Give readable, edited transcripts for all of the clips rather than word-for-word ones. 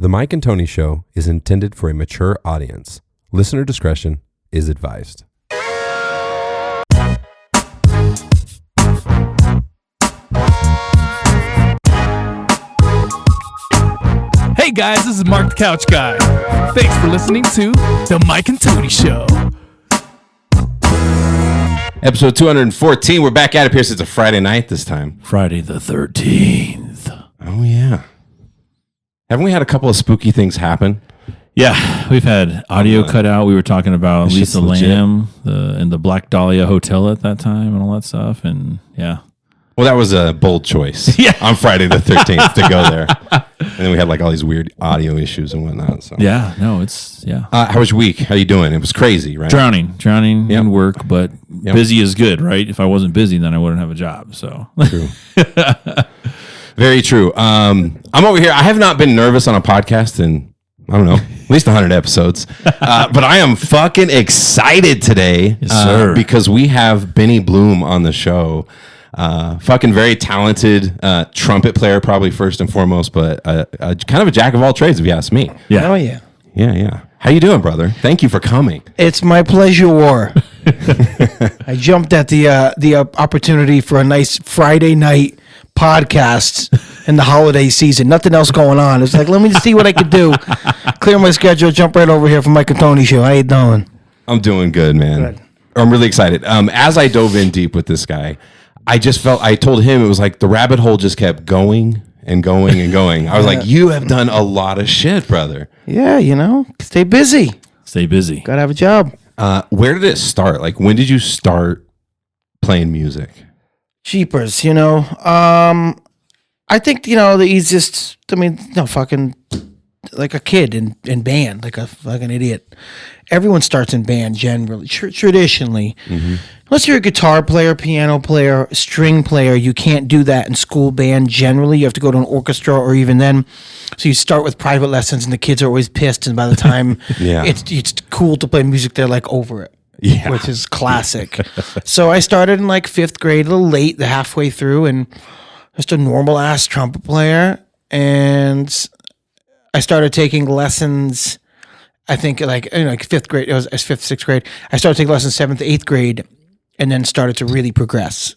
The Mike and Tony Show is intended for a mature audience. Listener discretion is advised. Hey guys, this is Mark the Couch Guy. Thanks for listening to The Mike and Tony Show. Episode 214. We're back at it, Pierce. It's a Friday night this time. Friday the 13th. Oh, yeah. Haven't we had a couple of spooky things happen? Yeah, we've had audio cut out. We were talking about Lisa Lamb and the Black Dahlia Hotel at that time and all that stuff. And yeah. Well, that was a bold choice on Friday the 13th to go there. And then we had like all these weird audio issues and whatnot. So. Yeah, no, it's, yeah. How was your week? How you doing? It was crazy, right? Drowning in work, but busy is good, right? If I wasn't busy, then I wouldn't have a job. So True. Very true. I'm over here. I have not been nervous on a podcast in, I don't know, at least 100 episodes. But I am fucking excited today because we have Benny Bloom on the show. Fucking very talented trumpet player, probably first and foremost, but kind of a jack of all trades, if you ask me. Yeah. Oh, yeah. Yeah. How you doing, brother? Thank you for coming. It's my pleasure. I jumped at the opportunity for a nice Friday night podcast in the holiday season. Nothing else going on. It's like, let me just see what I could do. Clear my schedule, jump right over here for Mike and Tony Show. How you doing? I'm doing good, man. Good. I'm really excited. As I dove in deep with this guy, I told him it was like the rabbit hole just kept going and going and going. I was like, you have done a lot of shit, brother. Yeah, stay busy. Gotta have a job. Where did it start? Like, when did you start playing music? Jeepers, I think, the easiest, fucking like a kid in band, like a fucking idiot. Everyone starts in band generally, traditionally. Mm-hmm. Unless you're a guitar player, piano player, string player, you can't do that in school band generally. You have to go to an orchestra or even then. So you start with private lessons and the kids are always pissed. And by the time it's cool to play music, they're like over it. Yeah. Which is classic. So I started in like fifth grade, a little late, halfway through, and just a normal ass trumpet player. And I started taking lessons, I think like fifth grade, it was fifth, sixth grade. I started taking lessons seventh, eighth grade, and then started to really progress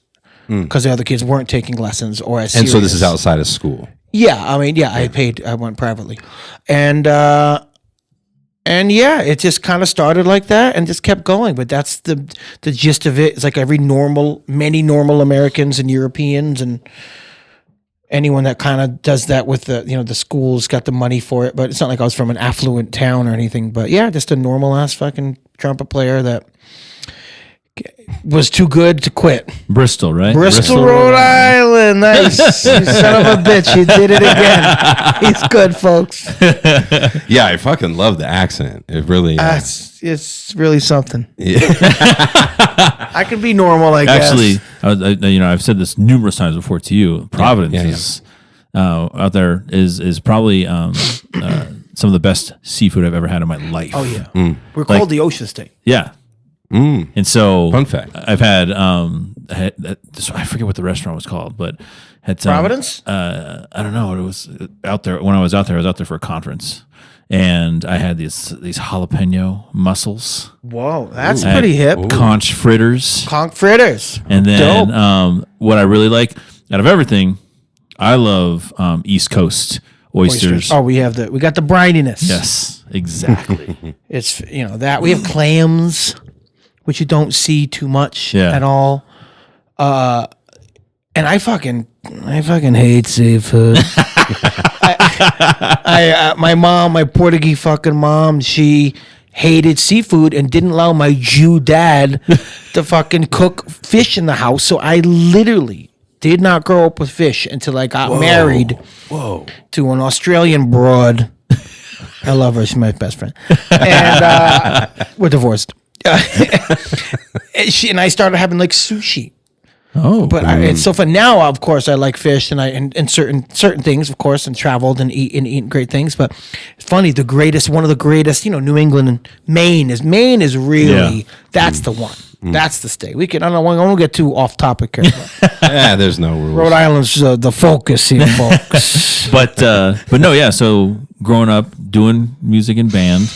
because the other kids weren't taking lessons or as serious. And so this is outside of school. Yeah. I went privately. And yeah, it just kind of started like that and just kept going. But that's the gist of it. It's like many normal Americans and Europeans and anyone that kind of does that with the schools got the money for it. But it's not like I was from an affluent town or anything. But yeah, just a normal ass fucking trumpet player that was too good to quit. Bristol, right? Bristol, Rhode Island. Nice. You son of a bitch. You did it again. He's good, folks. Yeah, I fucking love the accent. It really it's really something. Yeah. I could be normal, I guess. Actually, I've said this numerous times before to you. Providence is out there is probably some of the best seafood I've ever had in my life. Oh, yeah. We're called the Ocean State. Yeah. And so, fun fact, I've had, I forget what the restaurant was called, but had some, Providence. I don't know. It was out there when I was out there for a conference, and I had these jalapeno mussels. Whoa, that's pretty hip. Conch fritters. And then what I really like out of everything, I love East Coast oysters. Oh, we got the brininess. Yes, exactly. It's that we have clams, which you don't see too much at all. And I fucking hate seafood. My Portuguese fucking mom, she hated seafood and didn't allow my Jew dad to fucking cook fish in the house. So I literally did not grow up with fish until I got married to an Australian broad. I love her. She's my best friend. And we're divorced. And I started having like sushi. Oh, but it's so fun now. Of course, I like fish, and certain things, of course, and traveled and eaten great things. But it's funny. One of the greatest, New England and Maine is really that's the one. That's the state. I don't get too off topic here. There's no rules. Rhode Island's the focus here, folks. but no, yeah. So growing up doing music in band.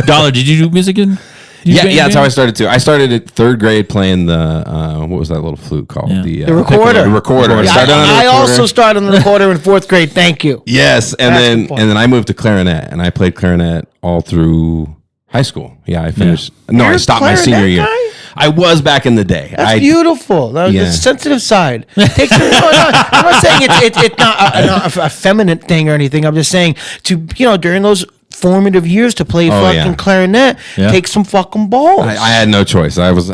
Dollar, did you do music in? Yeah, that's how I started too. I started at 3rd grade playing the what was that little flute called? Yeah. The recorder. The recorder. Yeah, I also started on the recorder in 4th grade. Thank you. Yes, and then I moved to clarinet, and I played clarinet all through high school. Yeah, I finished. No, I stopped my senior year. Guy? I was back in the day. That's beautiful. The sensitive side. I'm not saying it's not a feminine thing or anything. I'm just saying during those formative years to play clarinet, take some fucking balls. I had no choice. I was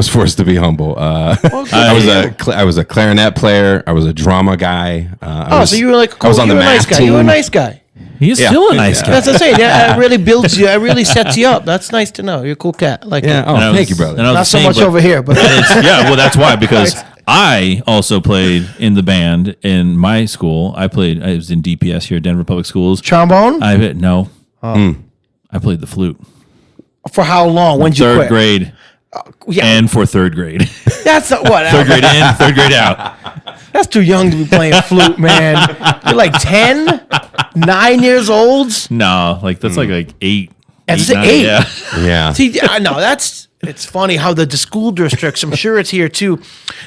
forced to be humble. I was a clarinet player. I was a drama guy. So you were like cool. I was on the nice math guy. team. You were a nice guy. He's still a nice guy. That's what I'm saying. Yeah, it really builds you. It really sets you up. That's nice to know. You're a cool cat. Like thank you, brother. Not so much over here, but well, that's why, because I also played in the band in my school. I was in DPS here at Denver Public Schools. Trombone? I played the flute. For how long? When did you quit? 3rd grade. And for 3rd grade. That's not what. 3rd grade in, 3rd grade out. That's too young to be playing flute, man. You're like 10, 9 years old. No, that's like 8. That's 8. Yeah. See, I know it's funny how the school districts, I'm sure it's here too,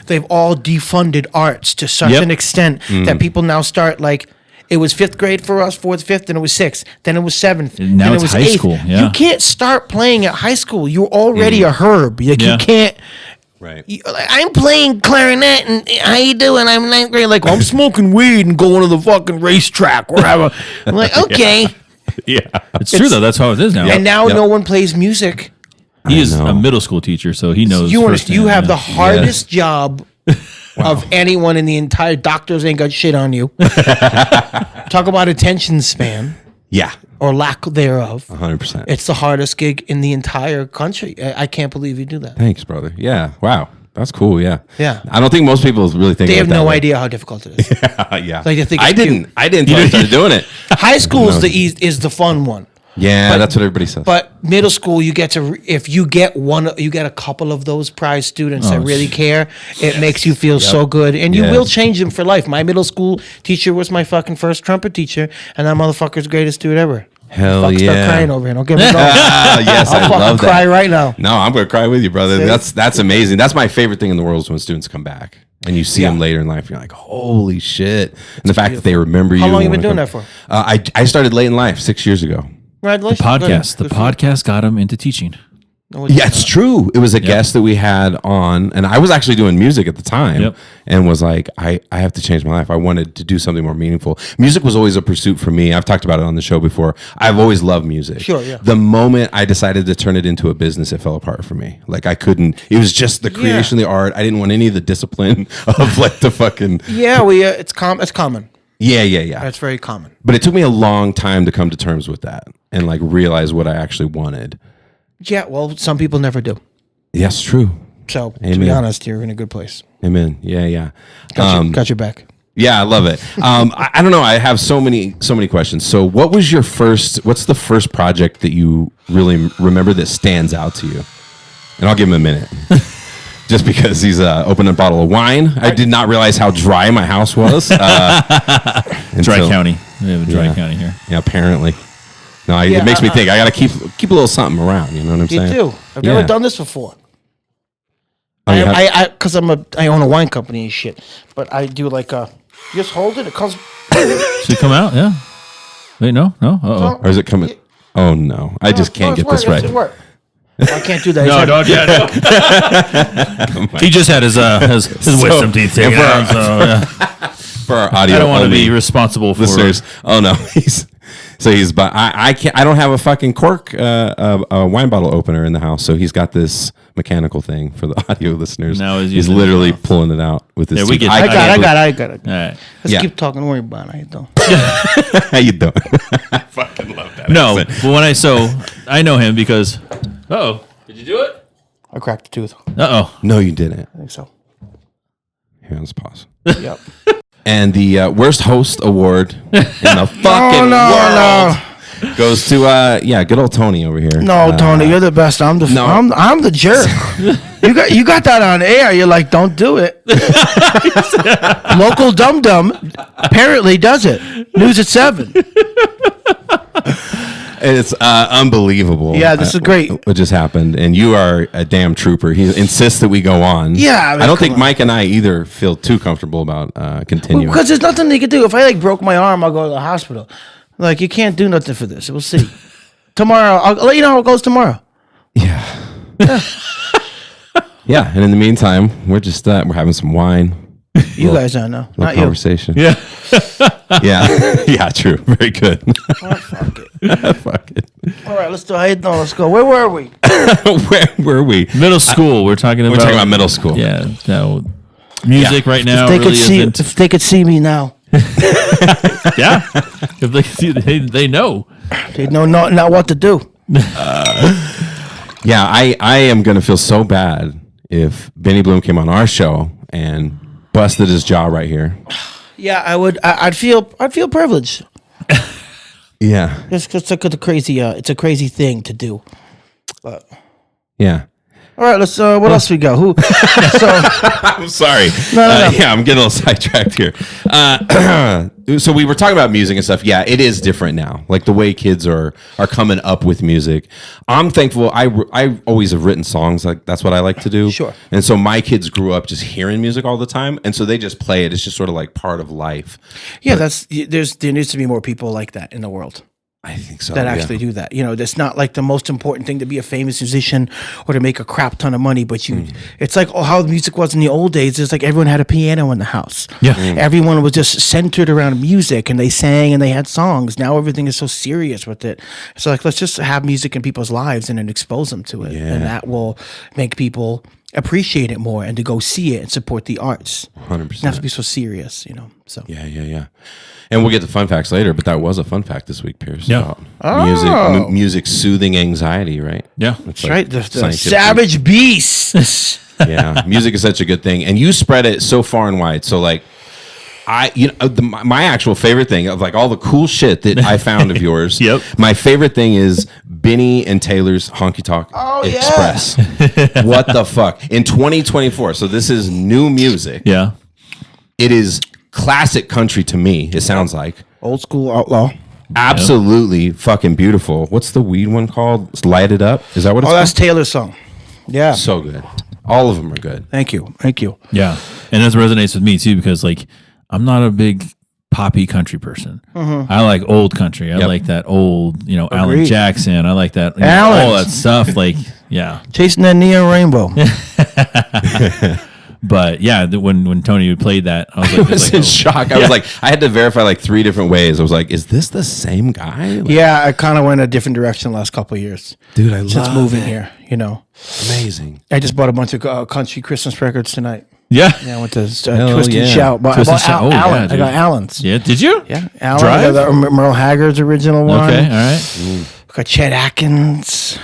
they've all defunded arts to such an extent that people now start like, it was 5th grade for us, 4th, 5th, then it was 6th, then it was 7th, and now then it's it was high 8th. School. Yeah. You can't start playing at high school. You're already a herb. Like you can't. Right. I'm playing clarinet, and how you doing? I'm 9th grade. Like, I'm smoking weed and going to the fucking racetrack, wherever. I'm like, okay. It's true though. That's how it is now. And now no one plays music. He is a middle school teacher, so he knows. You have the hardest job of anyone in the entire. Doctors ain't got shit on you. Talk about attention span. Yeah. Or lack thereof. 100%. It's the hardest gig in the entire country. I can't believe you do that. Thanks, brother. Yeah. Wow. That's cool. Yeah. Yeah. I don't think most people really think they have no way. idea how difficult it is. Yeah. Like they think I didn't until I started doing it. High school is the fun one. Yeah, that's what everybody says. But middle school, you get to if you get a couple of those prize students that really care. It makes you feel so good, and you will change them for life. My middle school teacher was my fucking first trumpet teacher, and that motherfucker's greatest dude ever. Hell yeah! Start crying over here. Don't get me going. Yes, I'll fucking love that. cry right now. No, I'm gonna cry with you, brother. See? That's amazing. That's my favorite thing in the world is when students come back and you see them later in life. You're like, holy shit! And the fact that they remember you. How long you been doing that for? I started late in life, 6 years ago. Congratulations. The podcast got him into teaching. Yeah, it's true. It was a guest that we had on, and I was actually doing music at the time, and was like, I have to change my life. I wanted to do something more meaningful. Music was always a pursuit for me. I've talked about it on the show before. I've always loved music. Sure, yeah. The moment I decided to turn it into a business, it fell apart for me. Like I couldn't. It was just the creation of the art. I didn't want any of the discipline of like the fucking. Yeah, it's common. Yeah. That's very common. But it took me a long time to come to terms with that and like realize what I actually wanted. Yeah, well, some people never do. Yes, true. So, Amen. To be honest, you're in a good place. Amen. Yeah. Got your back. Yeah, I love it. I don't know. I have so many questions. So what's the first project that you really remember that stands out to you? And I'll give him a minute. Just because he's opened a bottle of wine. I did not realize how dry my house was. Dry county. We have a dry county here. Yeah, apparently. No, it makes me think. I got to keep a little something around. You know what I'm saying? You do. I've never done this before. Oh, Because I own a wine company and shit. But I do like just hold it. It comes. Should it come out? Yeah. Wait, no. Uh-oh. Or is it coming? Oh no, I just can't get this right. I can't do that. No, don't. Yeah, no. He just had his wisdom teeth taken out. For our audio, I don't want to be responsible for listeners. Oh no, but I can't. I don't have a fucking cork, a wine bottle opener in the house. So he's got this mechanical thing for the audio listeners. Now he's literally pulling it out with his. Yeah, I got it. All right. Let's keep talking. Don't worry about it. I don't. How you doing? I fucking love that. No, but I know him because. Uh-oh. Did you do it? I cracked a tooth. Uh-oh. No, you didn't. I think so. Here, let's pause. Yep. And the worst host award in the fucking world goes to good old Tony over here. No, Tony, you're the best. I'm the jerk. You got that on air. You're like, don't do it. Local dum dum apparently does it. News at 7. It's unbelievable. Yeah, this is great. What just happened, and you are a damn trooper. He insists that we go on. Yeah, I don't think Mike and I either feel too comfortable about continuing. Because there's nothing they can do. If I like broke my arm, I'll go to the hospital. Like, you can't do nothing for this. We'll see. Tomorrow, I'll let you know how it goes tomorrow. Yeah. Yeah, and in the meantime, we're just we're having some wine. You guys are now, not conversation. Yeah. Yeah, true. Very good. Oh, fuck it. Fuck it. All right, let's go. Where were we? Where were we? Middle school. We're talking about middle school. Yeah. No, music right now. If they could see me now, Yeah. If they see, they know. they know not what to do. Yeah, I am going to feel so bad if Benny Bloom came on our show and busted his jaw right here. Yeah, I would. I'd feel privileged. Yeah. It's like a crazy. It's a crazy thing to do. But Yeah. all right, let's. What else we got? Who? So I'm sorry. No. Yeah, I'm getting a little sidetracked here. So we were talking about music and stuff. Yeah, it is different now. Like the way kids are coming up with music. I'm thankful. I always have written songs. Like that's what I like to do. Sure. And so my kids grew up just hearing music all the time, and so they just play it. It's just sort of like part of life. yeah, there needs to be more people like that in the world. I think so. That actually do that. You know, that's not like the most important thing to be a famous musician or to make a crap ton of money. But it's like how the music was in the old days. It's like everyone had a piano in the house. Yeah. Everyone was just centered around music and they sang and they had songs. Now everything is so serious with it. So like, let's just have music in people's lives and then expose them to it. Yeah. And that will make people appreciate it more and to go see it and support the arts. 100%. Not to be so serious, you know. So Yeah. And we'll get to fun facts later, but that was a fun fact this week, Pierce. Yeah. About music soothing anxiety, right? Yeah. that's right. The scientific- savage beasts. Yeah, music is such a good thing, and you spread it so far and wide. So like, my actual favorite thing of like all the cool shit that I found of yours. Yep. My favorite thing is Benny and Taylor's Honky Tonk Express. What the fuck? In 2024, so this is new music. Yeah. It is classic country to me. It sounds like Old school outlaw. absolutely fucking beautiful. What's the weed one called? It's Light It Up. Is that what it's Oh, that's called? Taylor's song. Yeah. So good. All of them are good. Thank you. Yeah. And that resonates with me too, because like I'm not a big poppy country person. I like old country. I like that old, Alan Agreed. Jackson. I like that, Alan. all that stuff. Like, yeah. Chasing that neon rainbow. But yeah, when Tony played that, I was like, I was in shock. I was like, I had to verify like 3 different ways. I was like, is this the same guy? Like, Yeah, I kind of went a different direction the last couple of years. dude, I Since love moving it. here, Amazing. I just bought a bunch of country Christmas records tonight. Yeah. Yeah, I went to Hell Twist and yeah. Shout. I Twist and bought Shout. Oh, yeah, Allen. I dude. got Allen's. Yeah. Did you? Yeah, Allen. Drive? I got Merle Haggard's original one. Okay. All right. I got Chet Atkins.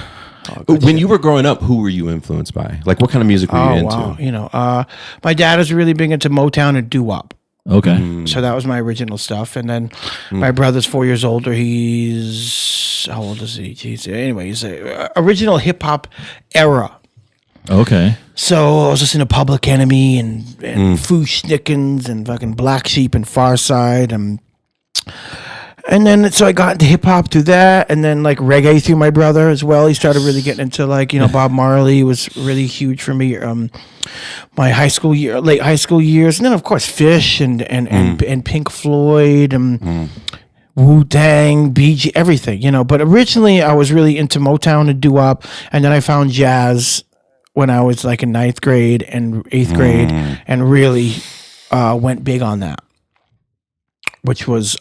When you were growing up, who were you influenced by? Like, what kind of music were you into? Wow. My dad was really big into Motown and doo-wop. Okay. So that was my original stuff. And then my brother's 4 years older. He's, how old is he? Jeez. Anyway, he's original hip hop era. Okay. So I was listening to Public Enemy and Foosh Nickens and fucking Black Sheep and Farside and then so I got into hip hop through that, and then like reggae through my brother as well. He started really getting into like Bob Marley was really huge for me. My late high school years, and then of course Fish and Pink Floyd and Wu-Tang, BG, everything, But originally I was really into Motown and doo-wop, and then I found jazz when I was like in 9th grade and 8th grade, and really went big on that, which was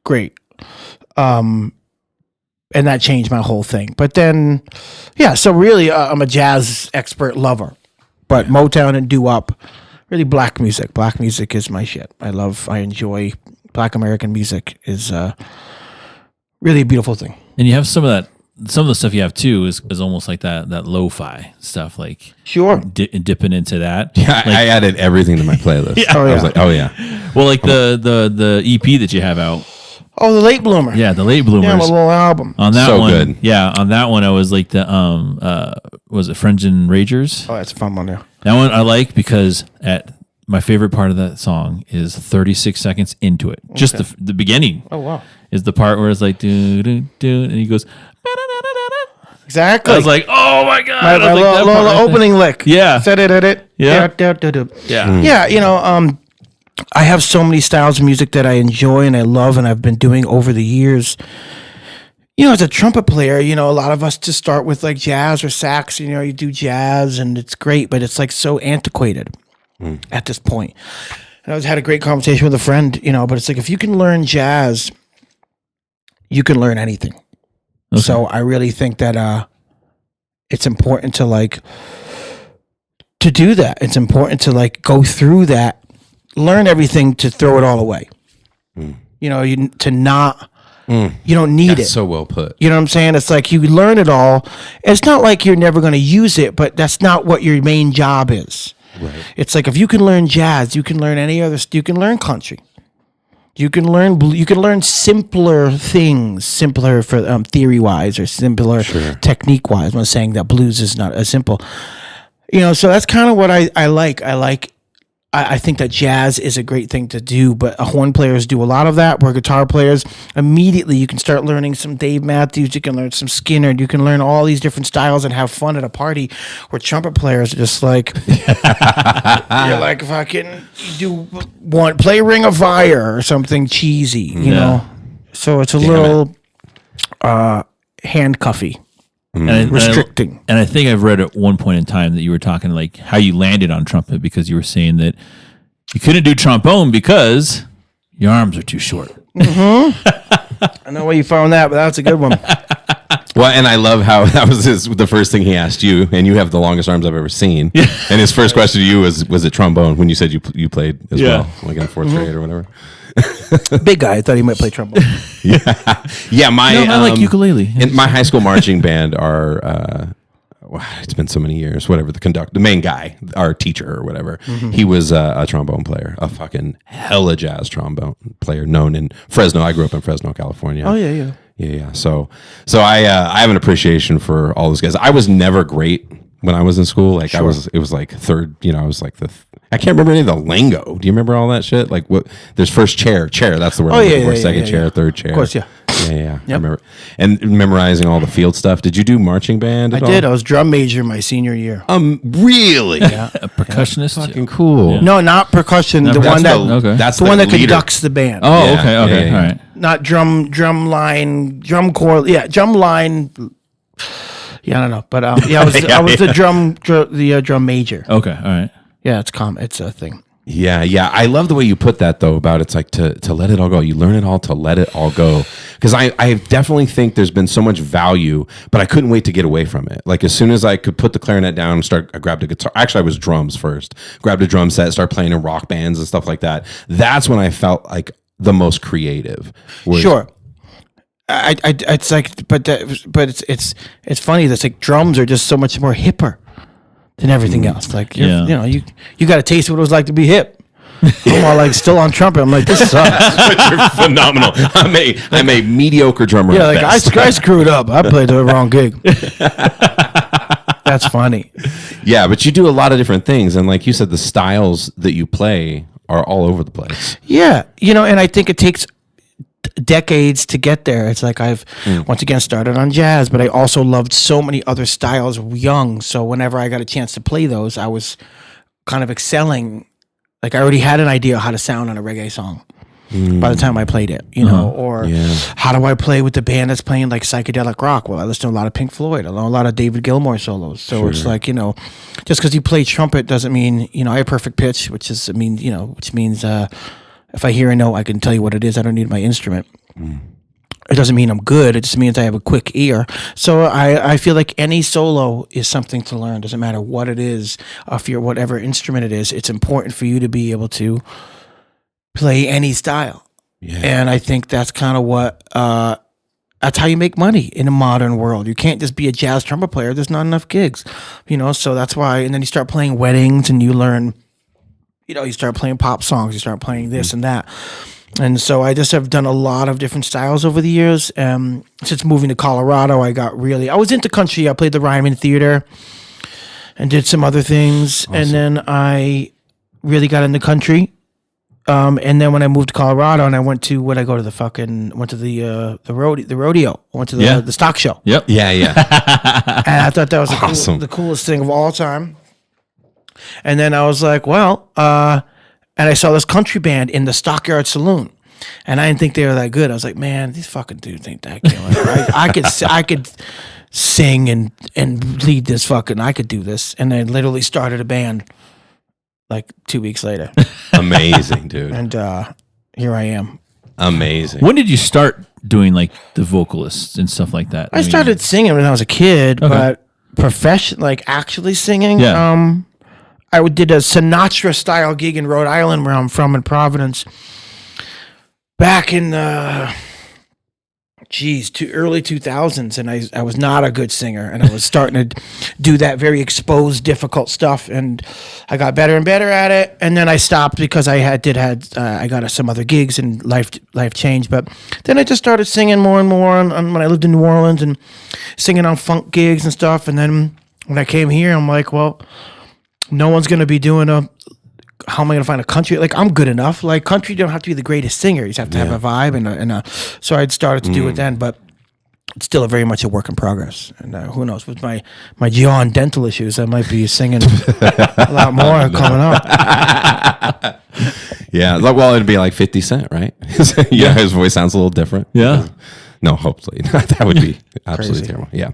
great. And that changed my whole thing. But then, so really I'm a jazz expert lover. But Motown and doo-wop, really black music. Black music is my shit. I enjoy black American music is really a beautiful thing. And you have some of the stuff you have too is almost like that lo-fi stuff, like Sure. dipping into that. Yeah, I added everything to my playlist. Oh, I was yeah. like, oh yeah. Well, like the EP that you have out. Oh, the Late Bloomer. Yeah, the Late Bloomers. Yeah, my little album. On that So one, good. yeah, on that one I was like the was it Friends and Ragers? Oh, that's a fun one. Yeah. That one I like because my favorite part of that song is 36 seconds into it. Just the beginning. Oh wow. Is the part where it's like do do do, and he goes. "Ba-da-da-da-da-da." Exactly. I was like, oh my god! my I was like, that little part right there. opening lick. Yeah. Said it. Yeah. Yeah. Yeah. Yeah. I have so many styles of music that I enjoy and I love and I've been doing over the years. As a trumpet player, a lot of us just start with like jazz or sax. You do jazz and it's great, but it's like so antiquated at this point. And I had a great conversation with a friend, but it's like if you can learn jazz, you can learn anything. Okay. So I really think that it's important to do that. It's important to go through that. Learn everything to throw it all away. You don't need That's it. so well put. You know what I'm saying? It's like you learn it all. It's not like you're never going to use it, but that's not what your main job is. Right. It's like if you can learn jazz, you can learn any other. You can learn country. You can learn simpler things, simpler for theory wise or simpler technique wise. I'm not saying that blues is not as simple. So that's kind of what I like. I think that jazz is a great thing to do, but horn players do a lot of that. Where guitar players, immediately you can start learning some Dave Matthews, you can learn some Skinner, you can learn all these different styles and have fun at a party. Where trumpet players are just like, you're like fucking, play Ring of Fire or something cheesy, you know? So it's a little handcuffy. And restricting. And I think I've read at one point in time that you were talking like how you landed on trumpet because you were saying that you couldn't do trombone because your arms are too short. I know where you found that, but that's a good one. Well, and I love how that was the first thing he asked you, and you have the longest arms I've ever seen. Yeah. And his first question to you was it trombone when you said you played as well, like in the fourth grade or whatever. Big guy. I thought he might play trombone. Yeah. I like ukulele. In my high school marching band, it's been so many years. Whatever the main guy, our teacher or whatever, he was a trombone player, a fucking hella jazz trombone player, known in Fresno. I grew up in Fresno, California. Oh yeah. Yeah. So I have an appreciation for all those guys. I was never great when I was in school. It was like third. I was like I can't remember any of the lingo. Do you remember all that shit? Like what? There's first chair. That's the word. Oh yeah. Second chair, third chair. Of course, yeah. Yeah. Yep. I remember. And memorizing all the field stuff. Did you do marching band at all? I did. I was drum major my senior year. Really? Yeah. A percussionist. Fucking cool. Yeah. No, not percussion. The one That's the one that leader. conducts the band. Oh, Yeah, okay, yeah. all right. Not drum line, drum corps. Yeah, drum line. Yeah, I don't know, but I was the drum major. Okay, all right. Yeah, it's a thing. Yeah. I love the way you put that though about it's like to let it all go. You learn it all to let it all go. Because I definitely think there's been so much value, but I couldn't wait to get away from it. Like as soon as I could put the clarinet down and I grabbed a guitar. Actually, I was drums first. Grabbed a drum set, started playing in rock bands and stuff like that. That's when I felt like the most creative. Sure. It's like, but it's funny. That's like drums are just so much more hipper than everything else. Like, you got a taste of what it was like to be hip. I'm all like still on trumpet. I'm like, this sucks. But you're phenomenal. I'm a mediocre drummer. Yeah, at like best. I screwed up. I played the wrong gig. That's funny. Yeah, but you do a lot of different things, and like you said, the styles that you play are all over the place. Yeah, and I think it takes decades to get there. It's like I've once again started on jazz, but I also loved so many other styles young. So whenever I got a chance to play those, I was kind of excelling. Like I already had an idea how to sound on a reggae song by the time I played it, or how do I play with the band that's playing like psychedelic rock? Well, I listen to a lot of Pink Floyd. I know a lot of David Gilmour solos. So it's like, just because you play trumpet doesn't mean, I have perfect pitch, which means if I hear a note, I can tell you what it is. I don't need my instrument. It doesn't mean I'm good. It just means I have a quick ear. So I feel like any solo is something to learn. Doesn't matter what it is, if you're whatever instrument it is. It's important for you to be able to play any style. Yeah. And I think that's kind of what that's how you make money in a modern world. You can't just be a jazz trumpet player. There's not enough gigs, So that's why. And then you start playing weddings, and you learn. You start playing pop songs. You start playing this and that. And so I just have done a lot of different styles over the years. Since moving to Colorado, I was into country. I played the Ryman Theater and did some other things. Awesome. And then I really got into country. And then when I moved to Colorado and I went to the rodeo. I went to the stock show. Yep. Yeah. And I thought that was the coolest thing of all time. And then I was like, well, and I saw this country band in the Stockyard Saloon, and I didn't think they were that good. I was like, man, these fucking dudes ain't that killer. I could sing and lead this fucking. I could do this, and I literally started a band like 2 weeks later. Amazing, dude. And here I am. Amazing. When did you start doing like the vocalists and stuff like that? I started singing when I was a kid, but actually singing. Yeah. I did a Sinatra style gig in Rhode Island, where I'm from, in Providence, back in early 2000s, and I was not a good singer, and I was starting to do that very exposed, difficult stuff, and I got better and better at it, and then I stopped because I got some other gigs and life changed, but then I just started singing more and more when I lived in New Orleans and singing on funk gigs and stuff, and then when I came here, I'm like, well, no one's going to be doing how am I going to find a country? Like, I'm good enough. Like, country, you don't have to be the greatest singer. You just have to have a vibe. So I'd started to do it then, but it's still very much a work in progress. And who knows, with my jaw and dental issues, I might be singing a lot more coming up. Yeah. Well, it'd be like 50 Cent, right? Yeah. His voice sounds a little different. Yeah. No, hopefully. That would be absolutely terrible. Yeah.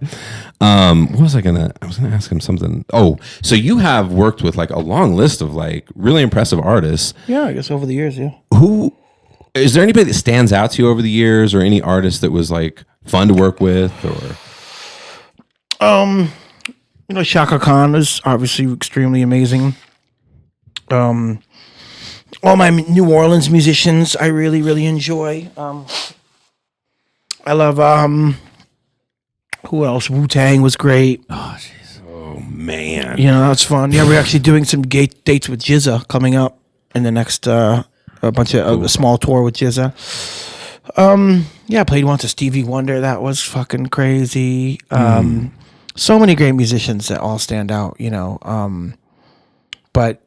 I was gonna ask him something. Oh, so you have worked with like a long list of like really impressive artists. Yeah, I guess over the years, yeah. Who is there anybody that stands out to you over the years, or any artist that was like fun to work with, or Shaka Khan is obviously extremely amazing. All my New Orleans musicians I really, really enjoy. I love who else? Wu-Tang was great. Oh, jeez. Oh man. That's fun. Yeah, we're actually doing some dates with GZA coming up in the next a bunch of a small tour with GZA. I played once with Stevie Wonder. That was fucking crazy. So many great musicians that all stand out, but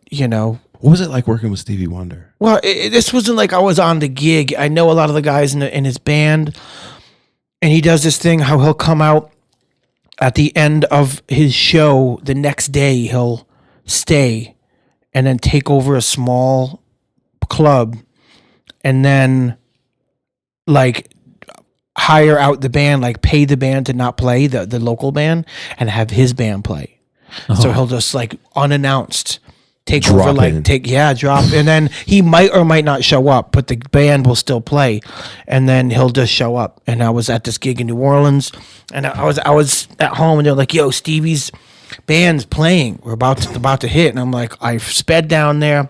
what was it like working with Stevie Wonder? Well, this wasn't like I was on the gig. I know a lot of the guys in his band, and he does this thing how he'll come out at the end of his show the next day. He'll stay and then take over a small club, and then like hire out the band, like pay the band to not play the local band and have his band play. So he'll just like unannounced drop, and then he might or might not show up, but the band will still play, and then he'll just show up. And I was at this gig in New Orleans, and I was at home, and they're like, "Yo, Stevie's band's playing. We're about to hit." And I'm like, I sped down there,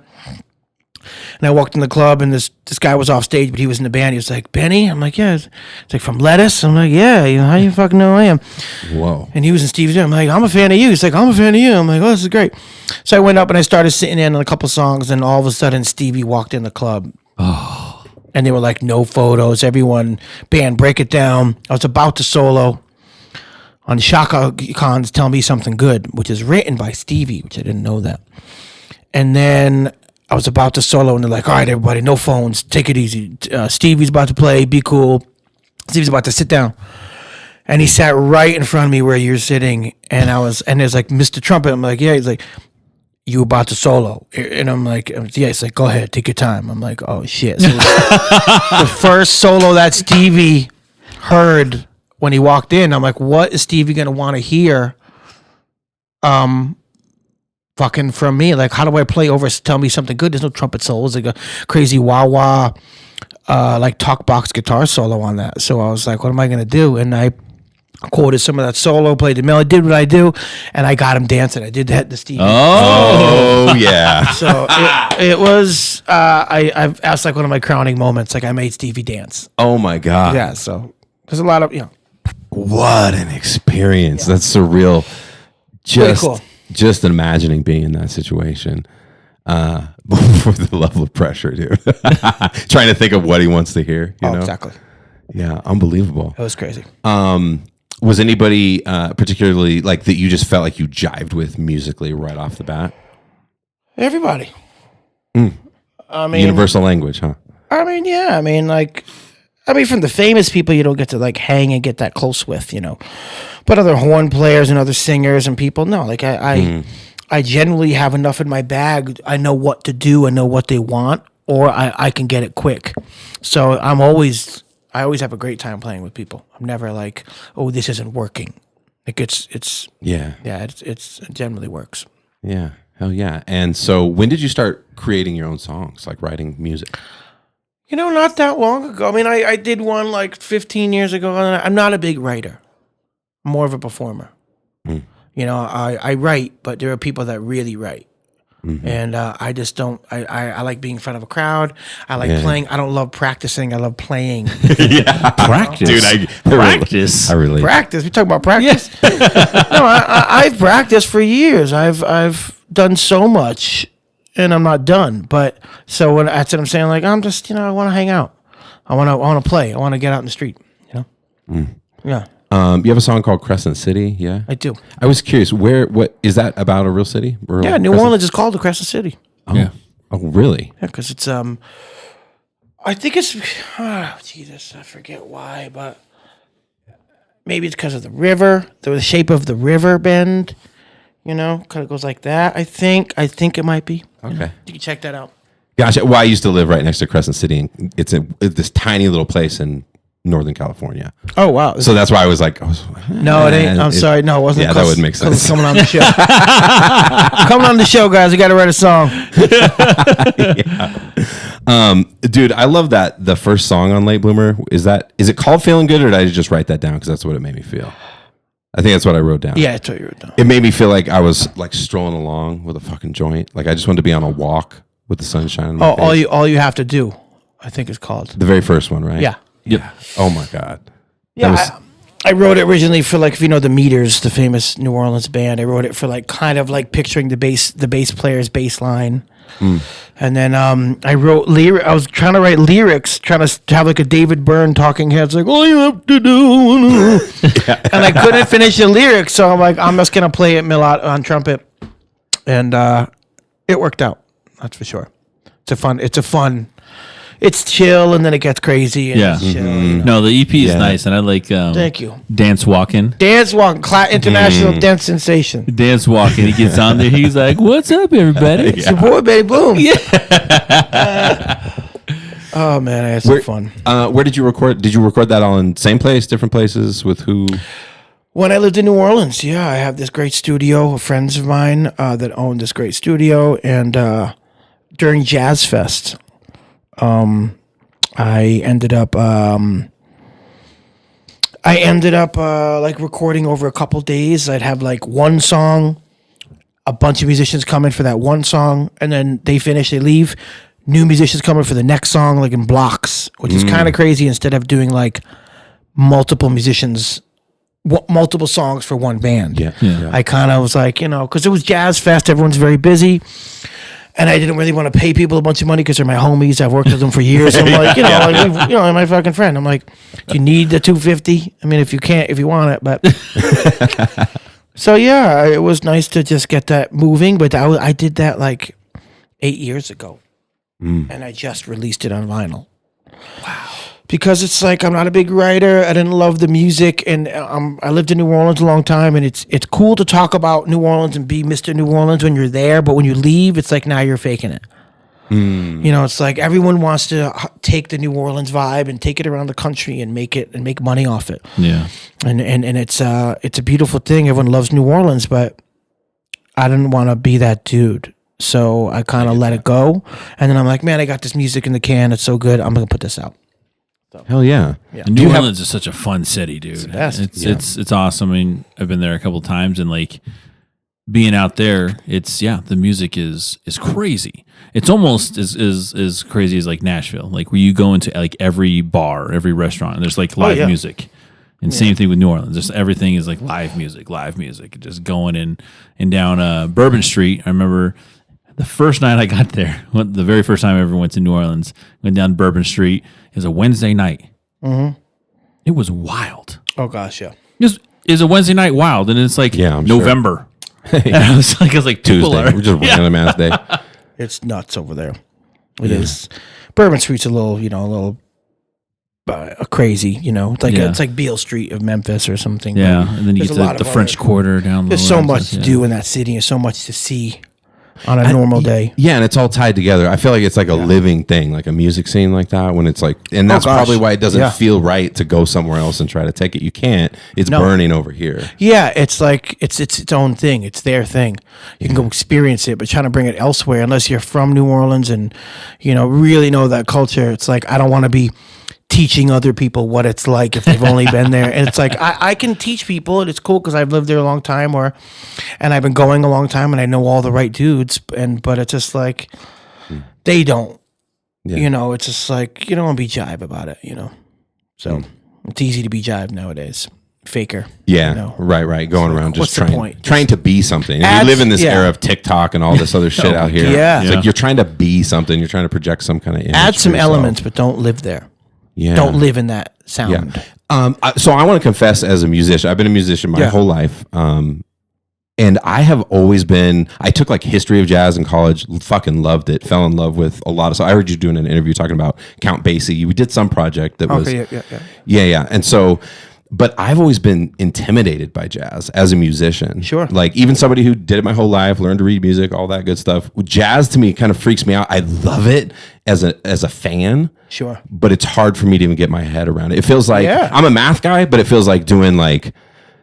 and I walked in the club, and this guy was off stage, but he was in the band. He was like, "Benny?" I'm like, "Yeah." It's like, "From Lettuce?" I'm like, "Yeah." How you fucking know I am? Whoa. And he was in Stevie's band. I'm like, "I'm a fan of you." He's like, "I'm a fan of you." I'm like, "Oh, this is great." So I went up and I started sitting in on a couple songs, and all of a sudden Stevie walked in the club. Oh. And they were like, no photos. Everyone, band, break it down. I was about to solo on Shaka Khan's Tell Me Something Good, which is written by Stevie, which I didn't know that. And then I was about to solo, and they're like, "All right, everybody, no phones. Take it easy. Stevie's about to play. Be cool." Stevie's about to sit down. And he sat right in front of me where you're sitting. And there's like, "Mr. Trumpet." I'm like, "Yeah." He's like, "You about to solo?" And I'm like, "Yeah." He's like, "Go ahead, take your time." I'm like, "Oh shit." So the first solo that Stevie heard when he walked in, I'm like, what is Stevie gonna want to hear? Fucking from me. Like, how do I play over Tell Me Something Good? There's no trumpet solos, like a crazy wah-wah like talk box guitar solo on that. So I was like, what am I gonna do? And I quoted some of that solo, played the melody, did what I do, and I got him dancing. I did that to Stevie. Oh yeah. So it was I've asked like one of my crowning moments. Like, I made Stevie dance. Oh my god. Yeah. So there's a lot of What an experience. Yeah. That's surreal. Really cool. Just imagining being in that situation. For the level of pressure, dude. Trying to think of what he wants to hear. You know? Exactly. Yeah, unbelievable. It was crazy. Was anybody particularly like that you just felt like you jived with musically right off the bat? Everybody. I mean, Universal language, huh? I mean, yeah. I mean, from the famous people, you don't get to like hang and get that close with, you know. But other horn players and other singers and people, no. Like I generally have enough in my bag. I know what to do. I know what they want, or I can get it quick. So I always have a great time playing with people. I'm never like, oh, this isn't working. Like it generally works. Yeah, hell yeah. And so when did you start creating your own songs, like writing music? You know, not that long ago. I mean, I did one like 15 years ago. And I'm not a big writer. I'm more of a performer. You know, I write, but there are people that really write. And I just don't. I like being in front of a crowd. I like playing. I don't love practicing. I love playing. Practice, dude. Practice. I really Practice. We talk about practice. No, I've practiced for years. I've done so much, and I'm not done. But so when that's what I'm saying. Like I'm just, I want to hang out. I want to play. I want to get out in the street. Yeah. You have a song called Crescent City, yeah? I do. I was curious, what is that about? A real city? Yeah, New Orleans is called the Crescent City. Oh, yeah. Oh, really? Yeah, because it's I think it's Jesus, I forget why, but maybe it's because of the river, the shape of the river bend. Kind of goes like that. I think it might be. Okay, you can check that out. Gotcha. Well, I used to live right next to Crescent City, and it's this tiny little place in Northern California. Oh wow! So that's why I was like, no, it ain't. I'm sorry, no, it wasn't. Yeah, that would make sense. Coming on the show, coming on the show, guys. We got to write a song. Dude, I love that the first song on Late Bloomer is it called Feeling Good, or did I just write that down because that's what it made me feel? I think that's what I wrote down. Yeah, that's what you wrote down. It made me feel like I was like strolling along with a fucking joint. Like I just wanted to be on a walk with the sun shining on my face. all you have to do, I think it's called. The very first one, right? Yeah. Yep. Oh my God. Yeah, I wrote it originally for like, if you know the Meters, the famous New Orleans band. I wrote it for like kind of like picturing the bass player's bass line. And then I wrote I was trying to write lyrics, trying to have like a David Byrne Talking Heads, like all you have to do, and I couldn't finish the lyrics, so I'm like, I'm just gonna play it on trumpet, and it worked out. That's for sure. It's chill, and then it gets crazy. And it's chill, No, the EP is nice, and I like. Thank you. Dance Walking. International dance sensation. Dance Walking. He gets on there. He's like, "What's up, everybody?" It's your boy, Betty Boom. Yeah. Oh man, I had some fun. Where did you record? Did you record that all in same place, different places, with who? When I lived in New Orleans, I have this great studio. Friends of mine that own this great studio, and during Jazz Fest. I ended up like recording over a couple days. I'd have like one song, a bunch of musicians come in for that one song, and then they finish, they leave. New musicians come in for the next song, like in blocks, which is kind of crazy. Instead of doing like multiple musicians, multiple songs for one band. Yeah. I kind of was like, because it was Jazz Fest, everyone's very busy. And I didn't really want to pay people a bunch of money because they're my homies. I've worked with them for years. I'm like, my fucking friend. I'm like, do you need the $250? I mean, if you want it, but. So yeah, it was nice to just get that moving. But I did that like 8 years ago, and I just released it on vinyl. Wow. Because it's like, I'm not a big writer. I didn't love the music, and I lived in New Orleans a long time, and it's cool to talk about New Orleans and be Mr. New Orleans when you're there, but when you leave, it's like now you're faking it. It's like everyone wants to take the New Orleans vibe and take it around the country and make money off it. Yeah, and it's a beautiful thing. Everyone loves New Orleans, but I didn't want to be that dude. So I kind of let it go, and then I'm like, man, I got this music in the can. It's so good. I'm gonna put this out. Hell yeah. New Orleans is such a fun city, dude. It's the best. It's awesome. I mean, I've been there a couple of times, and like being out there, the music is crazy. It's almost as crazy as like Nashville, like where you go into like every bar, every restaurant, and there's like live music. And same thing with New Orleans. Just everything is like live music, just going in and down Bourbon Street. I remember The first night I got there, the very first time I ever went to New Orleans, went down Bourbon Street. It was a Wednesday night. Mm-hmm. It was wild. Oh gosh, yeah. It was a Wednesday night wild, and it's like November. Sure. And I was like Tuesday. We're just random ass day. It's nuts over there. It is. Bourbon Street's a little, crazy. It's like Beale Street of Memphis or something. Yeah, and then you get the French Quarter down. There's so much to do in that city, and so much to see on a normal day. Yeah, and it's all tied together. I feel like it's like a living thing, like a music scene like that. When it's like, and that's probably why it doesn't feel right to go somewhere else and try to take it. You can't. It's burning over here. Yeah, it's like it's its own thing. It's their thing. You can go experience it, but trying to bring it elsewhere, unless you're from New Orleans and really know that culture. It's like I don't want to be teaching other people what it's like if they've only been there. And it's like I can teach people, and it's cool because I've lived there a long time, and I've been going a long time, and I know all the right dudes. But it's just like they don't. Yeah. It's just like you don't want to be jive about it. So it's easy to be jive nowadays. Faker. Yeah, right. Going around just trying to be something. And we live in this era of TikTok and all this other shit out here. Yeah, it's like you're trying to be something. You're trying to project some kind of image. Add some elements, but don't live there. Yeah. Don't live in that sound. Yeah. So I want to confess, as a musician, I've been a musician my whole life. And I have always been, I took like history of jazz in college, fucking loved it, fell in love with a lot of, so I heard you doing an interview talking about Count Basie. We did some project that was, yeah. And so, but I've always been intimidated by jazz as a musician. Sure. Like even somebody who did it my whole life, learned to read music, all that good stuff. Jazz to me kind of freaks me out. I love it as a fan. Sure. But it's hard for me to even get my head around it. It feels like I'm a math guy, but it feels like doing like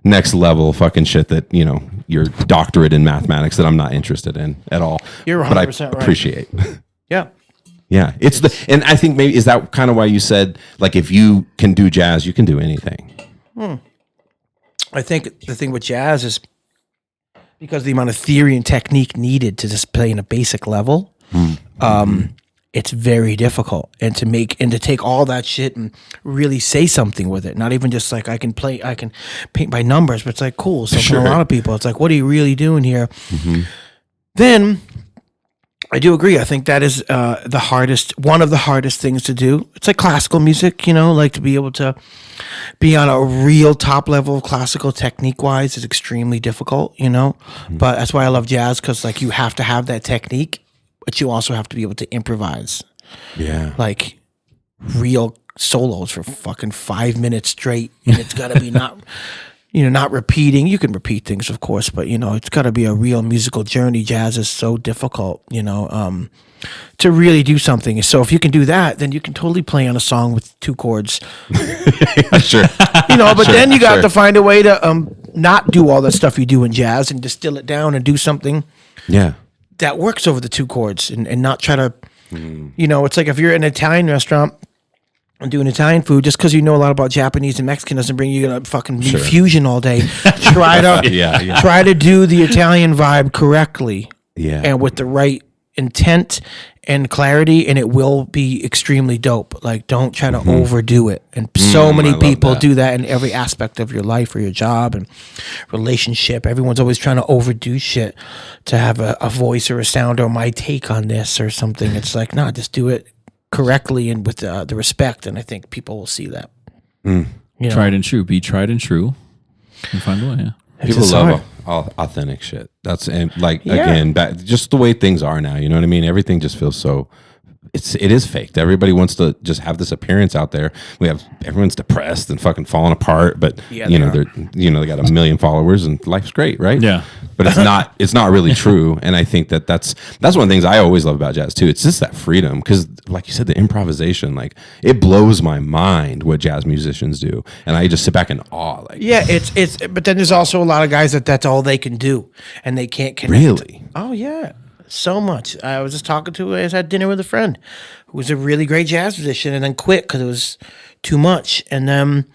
next level fucking shit that, your doctorate in mathematics that I'm not interested in at all. You're 100% but I appreciate. Yeah. Yeah. And I think maybe, is that kind of why you said, like, if you can do jazz, you can do anything? I think the thing with jazz is because the amount of theory and technique needed to just play in a basic level, it's very difficult. And to take all that shit and really say something with it, not even just like I can paint by numbers, but it's like cool. So for a lot of people, it's like, what are you really doing here? Then I do agree. I think that is one of the hardest things to do. It's like classical music, like to be able to be on a real top level of classical technique wise is extremely difficult, but that's why I love jazz. Cause like you have to have that technique, but you also have to be able to improvise. Yeah. Like real solos for fucking 5 minutes straight. And it's gotta be not repeating. You can repeat things, of course, but it's got to be a real musical journey. Jazz is so difficult, to really do something. So if you can do that, then you can totally play on a song with 2 chords. Sure. But then you got to find a way to not do all that stuff you do in jazz and distill it down and do something. Yeah. That works over the 2 chords and not try to, it's like if you're in an Italian restaurant and doing Italian food, just because you know a lot about Japanese and Mexican doesn't bring you to fucking meat fusion all day. Try to do the Italian vibe correctly, and with the right intent and clarity, and it will be extremely dope. Like, don't try to overdo it. And so many people do that in every aspect of your life or your job and relationship. Everyone's always trying to overdo shit to have a voice or a sound or my take on this or something. It's like, nah, just do it correctly and with the respect, and I think people will see that. Tried and true. Be tried and true. And find a way. Yeah. People love authentic shit. That's again, just the way things are now. You know what I mean? Everything just feels so. It is faked. Everybody wants to just have this appearance out there. Everyone's depressed and fucking falling apart, but they got 1 million followers and life's great, right? Yeah. But it's not really true. And I think that's one of the things I always love about jazz too. It's just that freedom, because like you said, the improvisation, like it blows my mind what jazz musicians do, and I just sit back in awe. Like, it's but then there's also a lot of guys that's all they can do, and they can't connect. Really? Oh yeah. So much. I was just talking to, I had dinner with a friend who was a really great jazz musician and then quit because it was too much. And then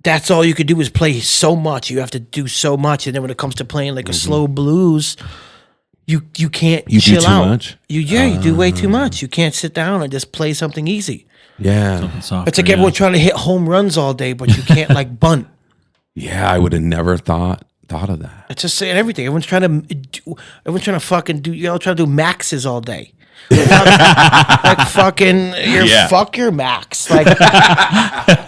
that's all you could do is play so much. You have to do so much. And then when it comes to playing like a slow blues, you can't chill do too out. Much? You do way too much. You can't sit down and just play something easy. Yeah. Something softer, it's like everyone trying to hit home runs all day, but you can't like bunt. Yeah, I would have never thought thought of that. It's just saying everything. Everyone's trying to fucking do, trying to do maxes all day. Like fucking, fuck your max. Like,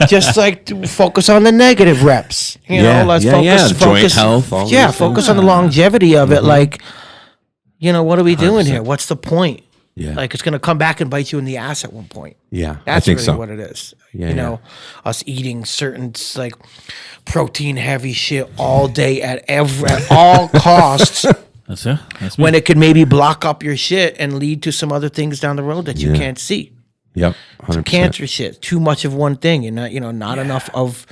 just like focus on the negative reps. Let's focus. Joint health. All those focus things. on the longevity of it. Like, what are we doing here? What's the point? Yeah. Like, it's going to come back and bite you in the ass at one point. Yeah, That's I think really so. what it is. Yeah, Us eating certain like protein heavy shit all day at all costs. That's it. That's me. When it could maybe block up your shit and lead to some other things down the road that you can't see. Yep, 100%. Cancer shit, too much of one thing, and not enough of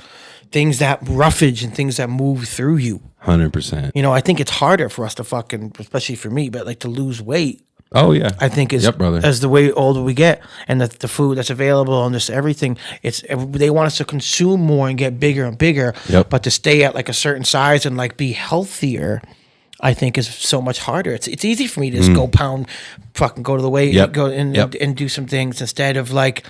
things that roughage and things that move through you. 100%. I think it's harder for us to fucking, especially for me, but like to lose weight. Oh yeah, I think is brother. As the way older we get, and the food that's available and just everything, they want us to consume more and get bigger and bigger. Yep. But to stay at like a certain size and like be healthier, I think is so much harder. It's easy for me to just go to the weight, go and do some things instead of like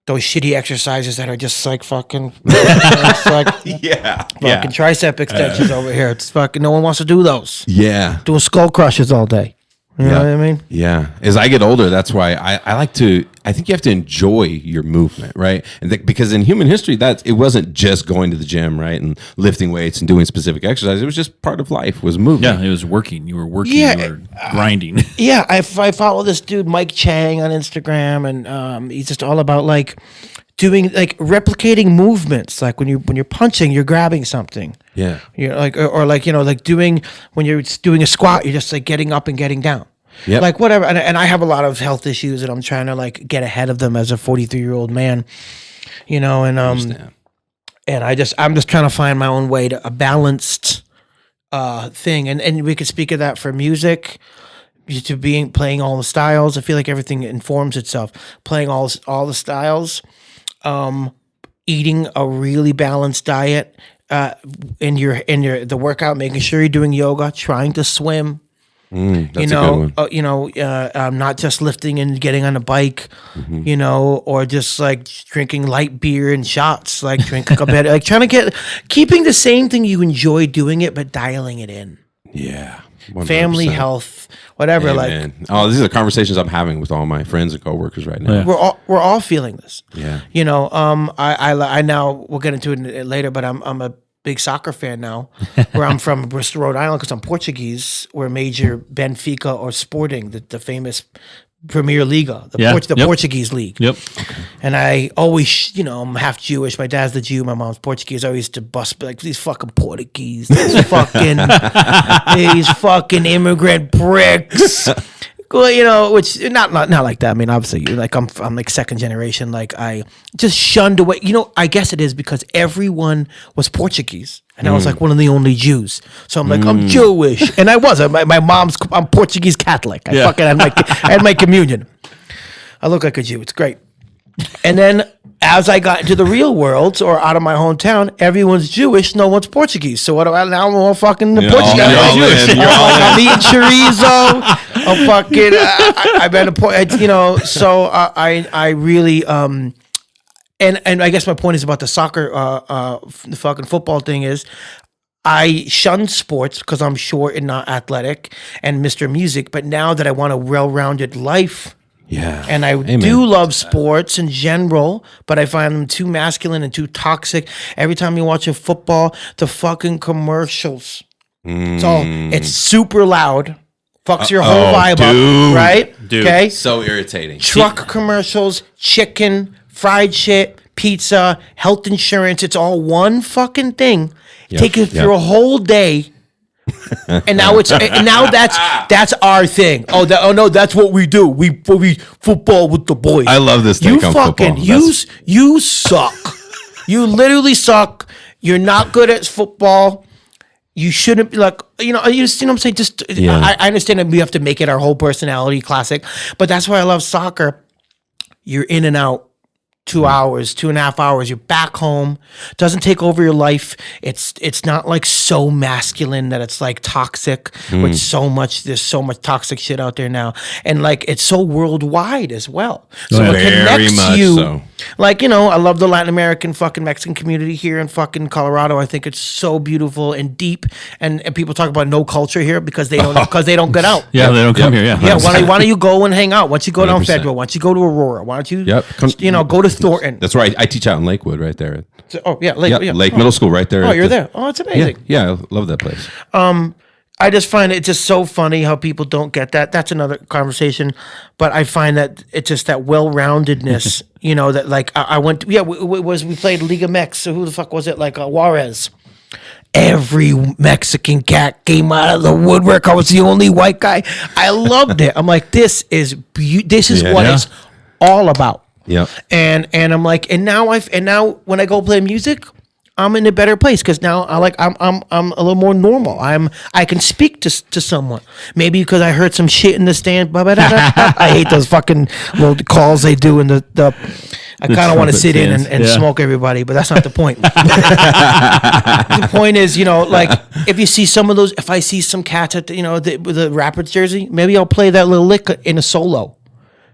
those shitty exercises that are just like fucking, it's like fucking tricep extensions over here. It's fucking, no one wants to do those. Yeah, Doing skull crushes all day. You know what I mean? Yeah. As I get older, that's why I like to. I think you have to enjoy your movement, right? And because in human history, it wasn't just going to the gym, right, and lifting weights and doing specific exercise. It was just part of life. Was movement. Yeah, it was working. You were working. Yeah, you were grinding. Yeah, I follow this dude Mike Chang on Instagram, and he's just all about like doing like replicating movements. Like when you're punching, you're grabbing something. Yeah. You're like like doing when you're doing a squat, you're just like getting up and getting down. Yep. Like whatever, and I have a lot of health issues, and I'm trying to like get ahead of them as a 43-year-old man, and and I'm just trying to find my own way to a balanced thing, and we could speak of that for music, to playing all the styles. I feel like everything informs itself. Playing all the styles, eating a really balanced diet, in the workout, making sure you're doing yoga, trying to swim. That's a good one. Not just lifting and getting on a bike, or just like drinking light beer and shots, like drinking a bit, like keeping the same thing you enjoy doing it, but dialing it in. Yeah. 100%. Family, health, whatever. Amen. These are the conversations I'm having with all my friends and coworkers right now. Yeah. We're all feeling this. Yeah. I now we'll get into it later, but I'm a big soccer fan now, where I'm from, Bristol, Rhode Island, because I'm Portuguese. We're major Benfica or Sporting, the famous Premier Liga, the Portuguese league. Yep. And I always, I'm half Jewish. My dad's the Jew. My mom's Portuguese. I always used to bust like these fucking Portuguese, these fucking immigrant pricks. Well, which not like that. I mean, obviously, like I'm like second generation. Like I just shunned away. I guess it is because everyone was Portuguese, and I was like one of the only Jews. So I'm like, I'm Jewish, and I was. I'm Portuguese Catholic. I fucking had my communion. I look like a Jew. It's great. And then as I got into the real world or out of my hometown, everyone's Jewish, no one's Portuguese. So what do I now? I'm all fucking Portuguese. I'm eating chorizo. I'm fucking. I've been So I really and I guess my point is about the soccer, the fucking football thing is. I shun sports because I'm short and not athletic and Mr. Music. But now that I want a well-rounded life. Yeah. And I do love sports in general, but I find them too masculine and too toxic. Every time you watch a football, the fucking commercials. It's super loud. Fucks your whole vibe up, right? Dude, okay? So irritating. Truck commercials, chicken, fried shit, pizza, health insurance. It's all one fucking thing. Take it through a whole day. And now that's our thing. No, that's what we do. We football with the boys. I love this take on football. You suck. You literally suck. You're not good at football. You shouldn't be like, you know what I'm saying? I understand that we have to make it our whole personality classic, but that's why I love soccer. You're in and out. 2 hours, 2.5 hours. You're back home. Doesn't take over your life. It's not like so masculine that it's like toxic. Which there's so much toxic shit out there now, and like it's so worldwide as well. So it connects you. So. Like I love the Latin American fucking Mexican community here in fucking Colorado. I think it's so beautiful and deep. And people talk about no culture here because they don't get out. Yeah, they don't come here. Yeah, yeah. Why don't you go and hang out? Once you go down Federal, once you go to Aurora, why don't you go to Thornton? That's right. I teach out in Lakewood, right there. Lake Middle School, right there. Oh, you're there. Oh, it's amazing. Yeah, I love that place. I just find it just so funny how people don't get that. That's another conversation, but I find that it's just that well-roundedness. That like I went. We played Liga Mex. So who the fuck was it? Like Juarez. Every Mexican cat came out of the woodwork. I was the only white guy. I loved it. I'm like, this is what it's all about. Yeah. And I'm like, and now when I go play music, I'm in a better place because now I'm a little more normal. I can speak to someone. Maybe because I heard some shit in the stand. I hate those fucking little calls they do in the I kind of want to sit in and smoke everybody, but that's not the point. The point is, like if you see some of those, if I see some cats at the Rapids jersey, maybe I'll play that little lick in a solo.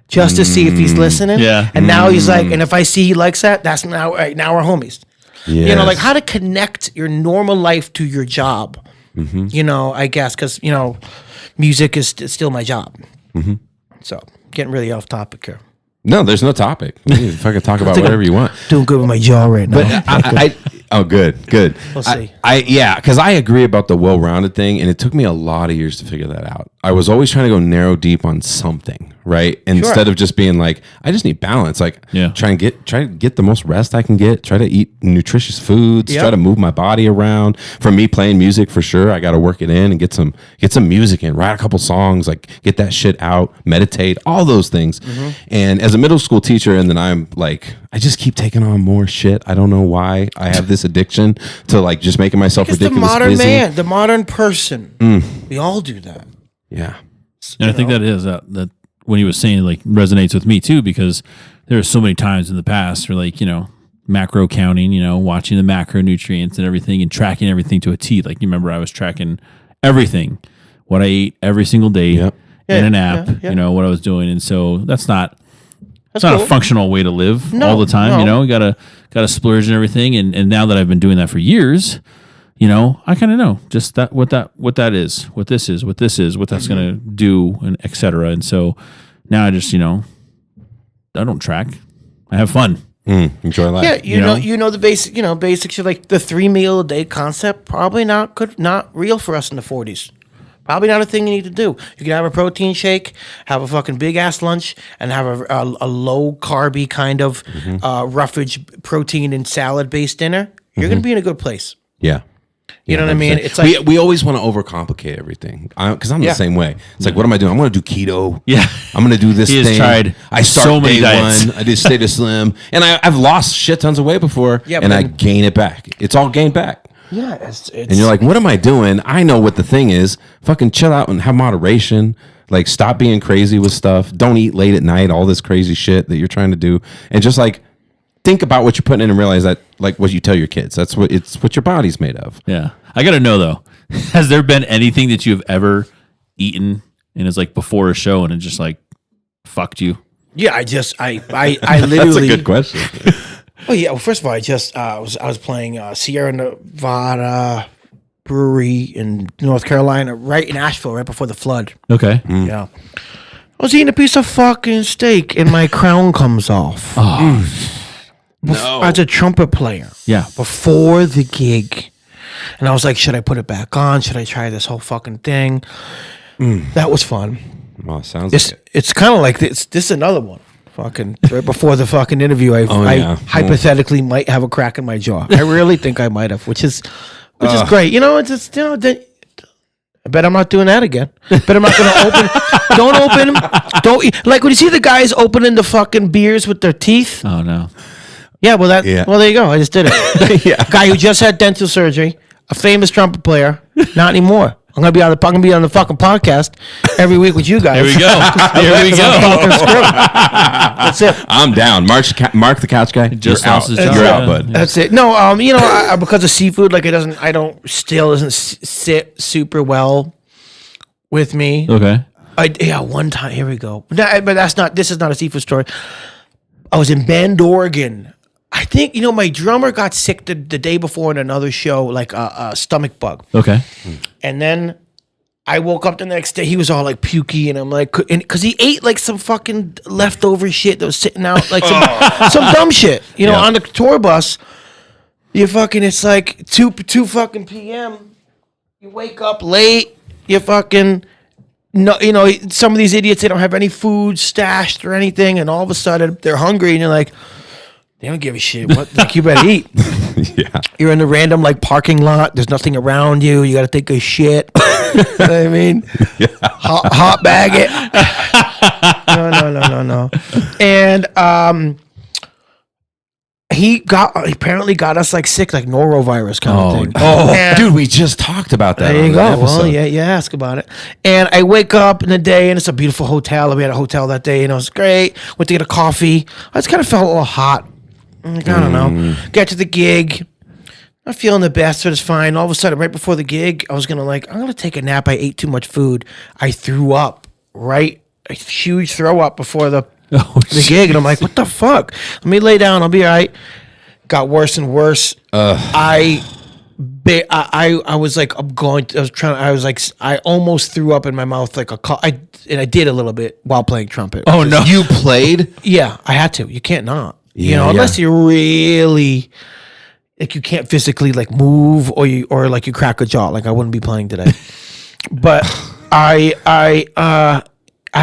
Just to see if he's listening. Yeah. And now he's like, and if I see he likes that, that's now we're homies. Yes. Like how to connect your normal life to your job. I guess, because, music is still my job. So getting really off topic here. No, there's no topic. You can fucking talk about whatever you want. Doing good with my jaw right now. But good. We'll see. Because I agree about the well-rounded thing, and it took me a lot of years to figure that out. I was always trying to go narrow deep on something, right? Instead of just being like, I just need balance. Like, try to get the most rest I can get. Try to eat nutritious foods. Try to move my body around. For me, playing music for sure, I got to work it in and get some music in. Write a couple songs, like get that shit out. Meditate, all those things. And as a middle school teacher, and then I'm like, I just keep taking on more shit. I don't know why I have this addiction to like just making myself ridiculous. The modern busy. Man, the modern person. We all do that. Yeah. And I think that is that when he was saying like resonates with me too, because there are so many times in the past where like, macro counting, watching the macronutrients and everything and tracking everything to a T. Like you remember I was tracking everything, what I ate every single day in an app, what I was doing. And so that's not a functional way to live all the time. You gotta splurge and everything. And now that I've been doing that for years, I kind of know just what that is, what this is, what that's going to do, and et cetera. And so now I just, I don't track. I have fun. Enjoy life. Yeah, the basic, basics of like the 3 meal a day concept. Probably not real for us in the 40s. Probably not a thing you need to do. You can have a protein shake, have a fucking big ass lunch, and have a low carby kind of roughage protein and salad based dinner. You're going to be in a good place. Yeah. You know what I mean? It's like we always want to overcomplicate everything because I'm the same way. It's like, what am I doing? I'm going to do keto. Yeah, I'm going to do this thing. Has tried. I start so many day diets. one. I did stay to slim, and I've lost shit tons of weight before, and I gain it back. It's all gained back. Yeah, it's and you're like, what am I doing? I know what the thing is. Fucking chill out and have moderation. Like, stop being crazy with stuff. Don't eat late at night. All this crazy shit that you're trying to do, and just like think about what you're putting in and realize that, like, what you tell your kids. That's what your body's made of. Yeah. I got to know, though, has there been anything that you've ever eaten and it's like before a show and it just like fucked you? Yeah, I literally. That's a good question. Oh yeah. Well, first of all, I was playing Sierra Nevada Brewery in North Carolina, right in Asheville, right before the flood. Okay. Yeah. I was eating a piece of fucking steak and my crown comes off. No. As a trumpet player. Yeah. Before the gig. And I was like, should I put it back on? Should I try this whole fucking thing? That was fun. Well, sounds like it. It's kind of like this. This is another one. Fucking right before the fucking interview, I hypothetically might have a crack in my jaw. I really think I might have, which is great. It's just I bet I'm not doing that again. Bet I'm not going to open. Don't open. Don't eat. Like when you see the guys opening the fucking beers with their teeth. Oh no. Yeah, well there you go. I just did it. Guy who just had dental surgery, a famous trumpet player, not anymore. I'm gonna be on the fucking podcast every week with you guys. Here we go. Here we go. That's it. I'm down. Mark the couch guy. Just You're out. lost his job. You're Yeah. out, bud. That's it. No, because of seafood, like doesn't sit super well with me. Okay. One time. Here we go. But this is not a seafood story. I was in Bend, Oregon. I think my drummer got sick the day before in another show, like a stomach bug. Okay. And then I woke up the next day. He was all like pukey, and I'm like, because he ate like some fucking leftover shit that was sitting out, like some dumb shit. On the tour bus. It's like 2 fucking p.m. You wake up late. You fucking. No, some of these idiots, they don't have any food stashed or anything, and all of a sudden they're hungry, and you're like, they don't give a shit. What? Like, you better eat. Yeah. You're in the random parking lot. There's nothing around you. You got to take a shit. You know what I mean? Yeah. Hot bag it. No. And he apparently got us sick, like norovirus kind of thing. Oh, dude, we just talked about that. There you go. Episode. Well, yeah, you ask about it. And I wake up in the day, and it's a beautiful hotel. We had a hotel that day, and it was great. Went to get a coffee. I just kind of felt a little hot. I don't know. Got to the gig. Not feeling the best, but it's fine. All of a sudden, right before the gig, I was I'm gonna take a nap. I ate too much food. I threw up. Right, a huge throw up before the gig, and I'm like, what the fuck? Let me lay down. I'll be all right. Got worse and worse. I was like, I almost threw up in my mouth and I did a little bit while playing trumpet. Oh no! You played? Yeah, I had to. You can't not. Unless you're really you can't physically move or you crack a jaw. I wouldn't be playing today. But I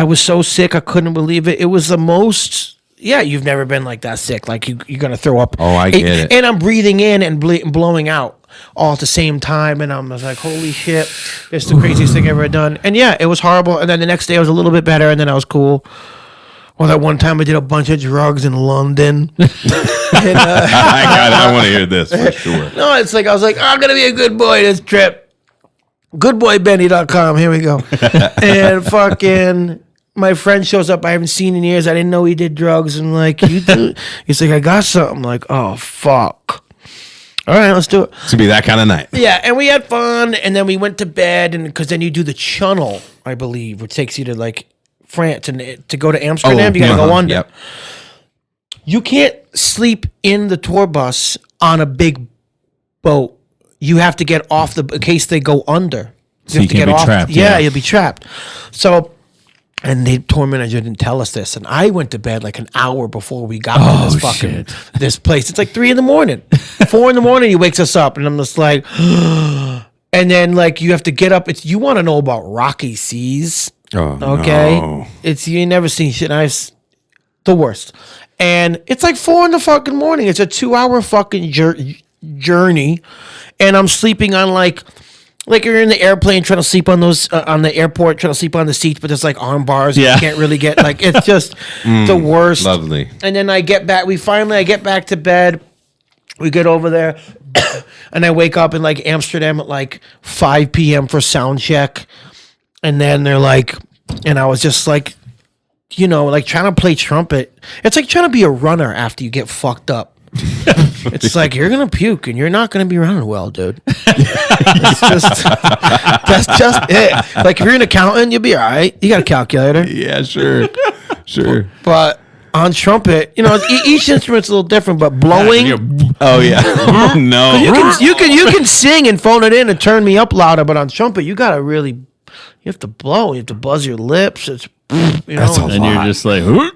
was so sick, I couldn't believe it. It was the most. Yeah, you've never been like that sick. You're gonna throw up. Oh, I get it. And I'm breathing in and blowing out all at the same time, and I'm like, holy shit, it's the craziest thing I've ever done. And yeah, it was horrible. And then the next day I was a little bit better, and then I was cool. Well, that one time I did a bunch of drugs in London. And, I want to hear this for sure. No, it's I was like, I'm gonna be a good boy this trip. Goodboybenny.com. Here we go. And fucking. My friend shows up I haven't seen in years. I didn't know he did drugs. I'm like, you do? He's like, I got something. I'm like, oh, fuck. All right, let's do it. It's going to be that kind of night. Yeah, and we had fun, and then we went to bed, and because then you do the channel, I believe, which takes you to, France, and to go to Amsterdam, you got to go under. Yep. You can't sleep in the tour bus on a big boat. You have to get off in case they go under. So you can't be trapped. Yeah, you'll be trapped. So... And the tour manager didn't tell us this, and I went to bed an hour before we got to this place. It's 3 a.m. 4 a.m. He wakes us up, and I'm just like, and then you have to get up. You want to know about rocky seas? Oh, okay, no. You ain't never seen shit. The worst, and it's 4 in the fucking morning. It's a 2-hour fucking journey, and I'm sleeping on you're in the airplane trying to sleep on those on the airport trying to sleep on the seats, but there's arm bars. Yeah. You can't really get it's just the worst. Lovely. And then I get back. I get back to bed. We get over there, and I wake up in Amsterdam at 5 p.m. for sound check, and then they're and I was just trying to play trumpet. It's like trying to be a runner after you get fucked up. It's you're gonna puke and you're not gonna be running well, dude. That's just it. If you're an accountant, you'll be all right. You got a calculator. Yeah, sure. But on trumpet, each instrument's a little different. But blowing, oh yeah, no. You can sing and phone it in and turn me up louder. But on trumpet, you have to blow. You have to buzz your lips. It's That's a lot. And you're just hoot.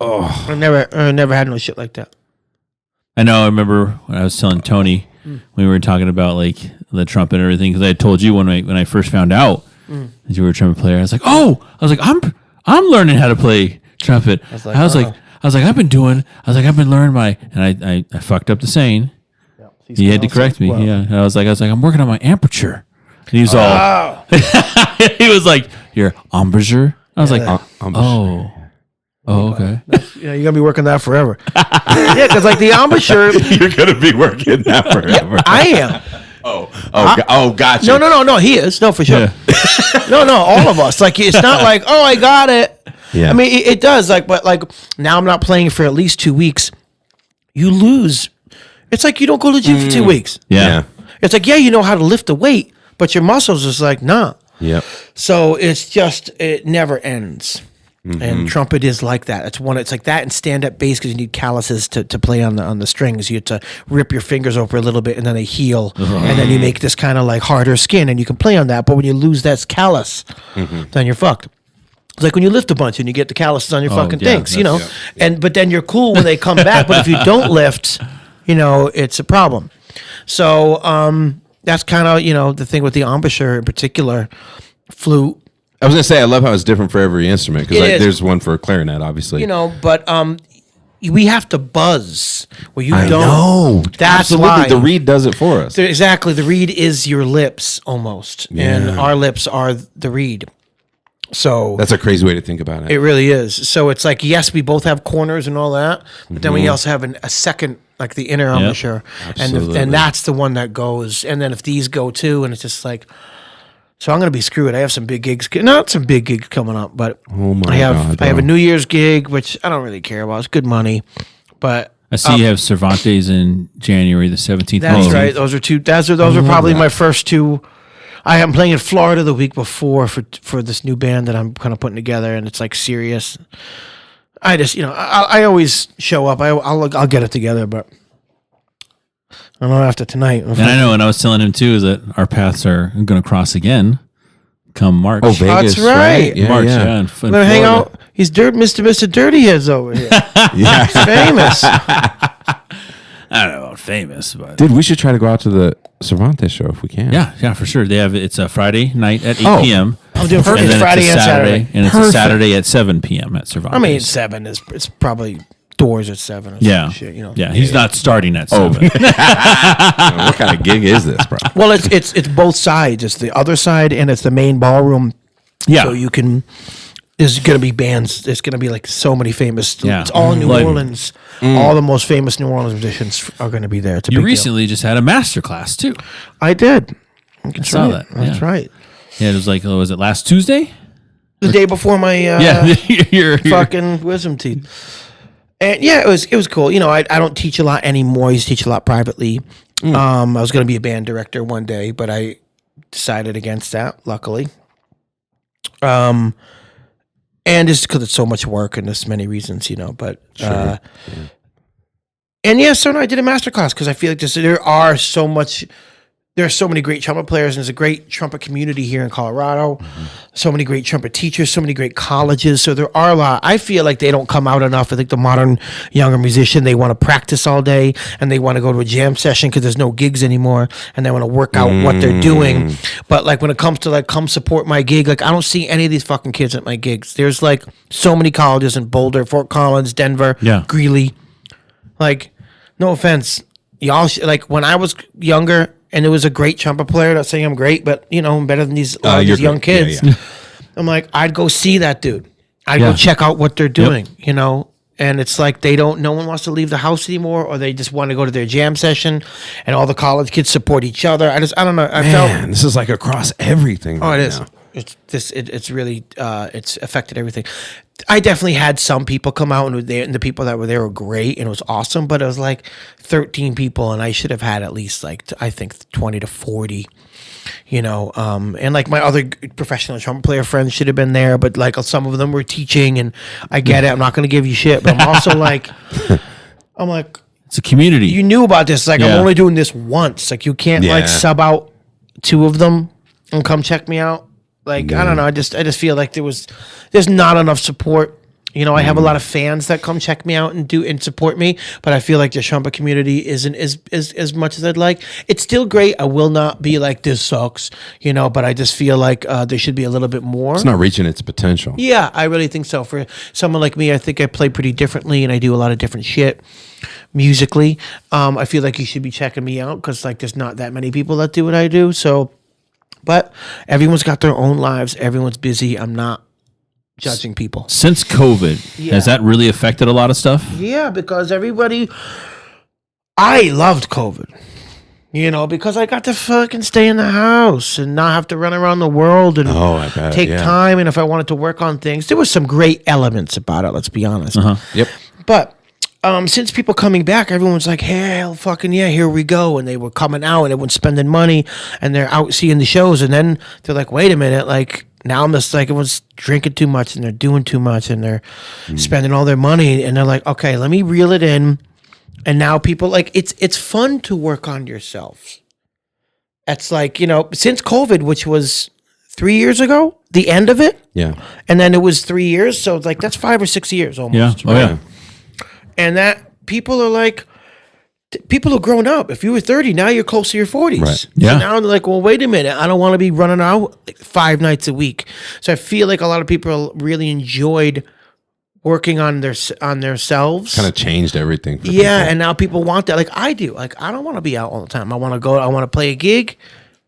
Oh, I never had no shit like that. I know. I remember when I was telling Tony when we were talking about the trumpet and everything, because I had told you when I first found out that you were a trumpet player. I was like, I'm learning how to play trumpet. I was like, I've been learning my, and I fucked up the saying. Yeah, he had to correct me. Well. Yeah, I was like, I'm working on my aperture. And he was all, he was like, your embouchure. I was embouchure. Oh, okay. You're gonna be working that forever. Yeah, because the embouchure, you're gonna be working that forever. Yeah, I am. Gotcha. No. He is. No, for sure. Yeah. No, all of us. Like, it's not like, oh, I got it. Yeah. I mean, it does. Like, but like now I'm not playing for at least 2 weeks. You lose. It's like you don't go to the gym for 2 weeks. Yeah. It's like, yeah, you know how to lift the weight, but your muscles is like, nah. Yep. So it's just, it never ends. And trumpet is like that. It's like that and stand-up bass because you need calluses to play on the strings. You have to rip your fingers over a little bit and then they heal. And then you make this kind of like harder skin and you can play on that. But when you lose that callus, then you're fucked. It's like when you lift a bunch and you get the calluses on your fucking things, you know. But then you're cool when they come back. But if you don't lift, you know, it's a problem. So that's kind of, you know, the thing with the embouchure in particular, flute. I was gonna say I love how it's different for every instrument because there's one for clarinet, obviously. You know, but we have to buzz where you I don't. know. That's Absolutely. why The reed does it for us. Exactly, the reed is your lips almost, and our lips are the reed. So That's a crazy way to think about it. it really is. So it's like, yes, we both have corners and all that, but then we also have a second, like the inner embouchure, Absolutely. and that's the one that goes. And then if these go too, and it's just like. So I'm gonna be screwed. I have some big gigs, not some big gigs coming up, but Oh my I have God, I have a bro. New Year's gig, which I don't really care about. It's good money, but I see you have Cervantes in January the 17th. that's 18th. right. Those are two. Those are probably my first two. I am playing in Florida the week before for this new band that I'm kind of putting together, and it's like serious. I just, you know, I always show up. I'll get it together, but. I don't know after tonight. And I know, and I was telling him too, is that our paths are going to cross again come March. Oh, Vegas, That's right. Yeah, March, yeah. yeah. In We're gonna hang Florida. out. He's Mr. Dirty Heads over here. Yeah. He's famous. I don't know about famous, but Dude, we should try to go out to the Cervantes show if we can. yeah, for sure. They have it's a Friday night at 8 Oh. p.m. I'm doing And then Friday it's a and Saturday. and it's Perfect. a Saturday at 7 p.m. at Cervantes. I mean, 7 is it's probably doors at 7 or yeah, some shit, you know. yeah. He's not starting at Oh. 7. What kind of gig is this, bro? Well, it's both sides. It's the other side and it's the main ballroom. Yeah. So you can. There's gonna be bands. There's gonna be like so many famous. Yeah. It's all New Like- Orleans. All the most famous New Orleans musicians are gonna be there. It's a You big deal. recently just had a master class too. I did. That's saw right. that, That's yeah. right. Yeah, it was like, was it last Tuesday? The day before my you're fucking wisdom teeth. And yeah, it was cool. You know, I don't teach a lot anymore. I used to teach a lot privately. I was going to be a band director one day, but I decided against that, luckily. And just because it's so much work and there's many reasons, you know, but and yeah, so no, I did a masterclass because I feel like there are so many great trumpet players, and there's a great trumpet community here in Colorado. So many great trumpet teachers, so many great colleges. So there are a lot. I feel like they don't come out enough. I think the modern younger musician, they want to practice all day and they want to go to a jam session because there's no gigs anymore, and they want to work out what they're doing. But like when it comes to like come support my gig, like I don't see any of these fucking kids at my gigs. There's like so many colleges in Boulder, Fort Collins, Denver, Yeah. Greeley. Like, no offense, y'all. Like when I was younger. And it was a great trumpet player. Not saying I'm great, but you know, I'm better than these You're young good. kids. Yeah. I'm like, I'd go see that dude. I'd go check out what they're doing, you know. And it's like no one wants to leave the house anymore, or they just want to go to their jam session, and all the college kids support each other. I don't know. I Man, this is like across everything. Oh, right it is. now. It's really it's affected everything. I definitely had some people come out and the people that were there were great and it was awesome, but it was like 13 people and I should have had at least like I think 20 to 40, you know. And like my other professional trumpet player friends should have been there, but like some of them were teaching, and I get it. I'm not going to give you shit, but I'm also like, it's a community. you knew about this. Like Yeah. I'm only doing this once. Like you can't like Yeah. sub out 2 of them and come check me out. Like I don't know. I just feel like there's not enough support. You know, I have a lot of fans that come check me out and support me, but I feel like the trumpet community isn't as much as I'd like. It's still great. I will not be like this sucks, you know, but I just feel like there should be a little bit more. It's not reaching its potential. Yeah, I really think so. For someone like me, I think I play pretty differently and I do a lot of different shit musically. I feel like you should be checking me out because like there's not that many people that do what I do. So, but everyone's got their own lives. Everyone's busy. I'm not judging people. Since COVID, has that really affected a lot of stuff? Yeah, because I loved COVID. You know, because I got to fucking stay in the house and not have to run around the world and I bet, take time. And if I wanted to work on things, there was some great elements about it. Let's be honest. Yep. But since people coming back, everyone's like, hell fucking yeah, here we go. And they were coming out and everyone's spending money and they're out seeing the shows. And then they're like, wait a minute, like now I'm just like everyone's drinking too much and they're doing too much and they're spending all their money. And they're like, okay, let me reel it in. And now people like it's fun to work on yourself. It's like, you know, since COVID, which was 3 years ago, the end of it. Yeah. And then it was 3 years. So like that's 5 or 6 years almost. Yeah. Oh, yeah. And that people are like, people have grown up. If you were 30, now you're close to your 40s. Right. Yeah. So now they're like, well, wait a minute. I don't want to be running out like 5 nights a week. So I feel like a lot of people really enjoyed working on themselves. Kind of changed everything. For Yeah, people. and now people want that. Like I do. Like I don't want to be out all the time. I want to go. I want to play a gig.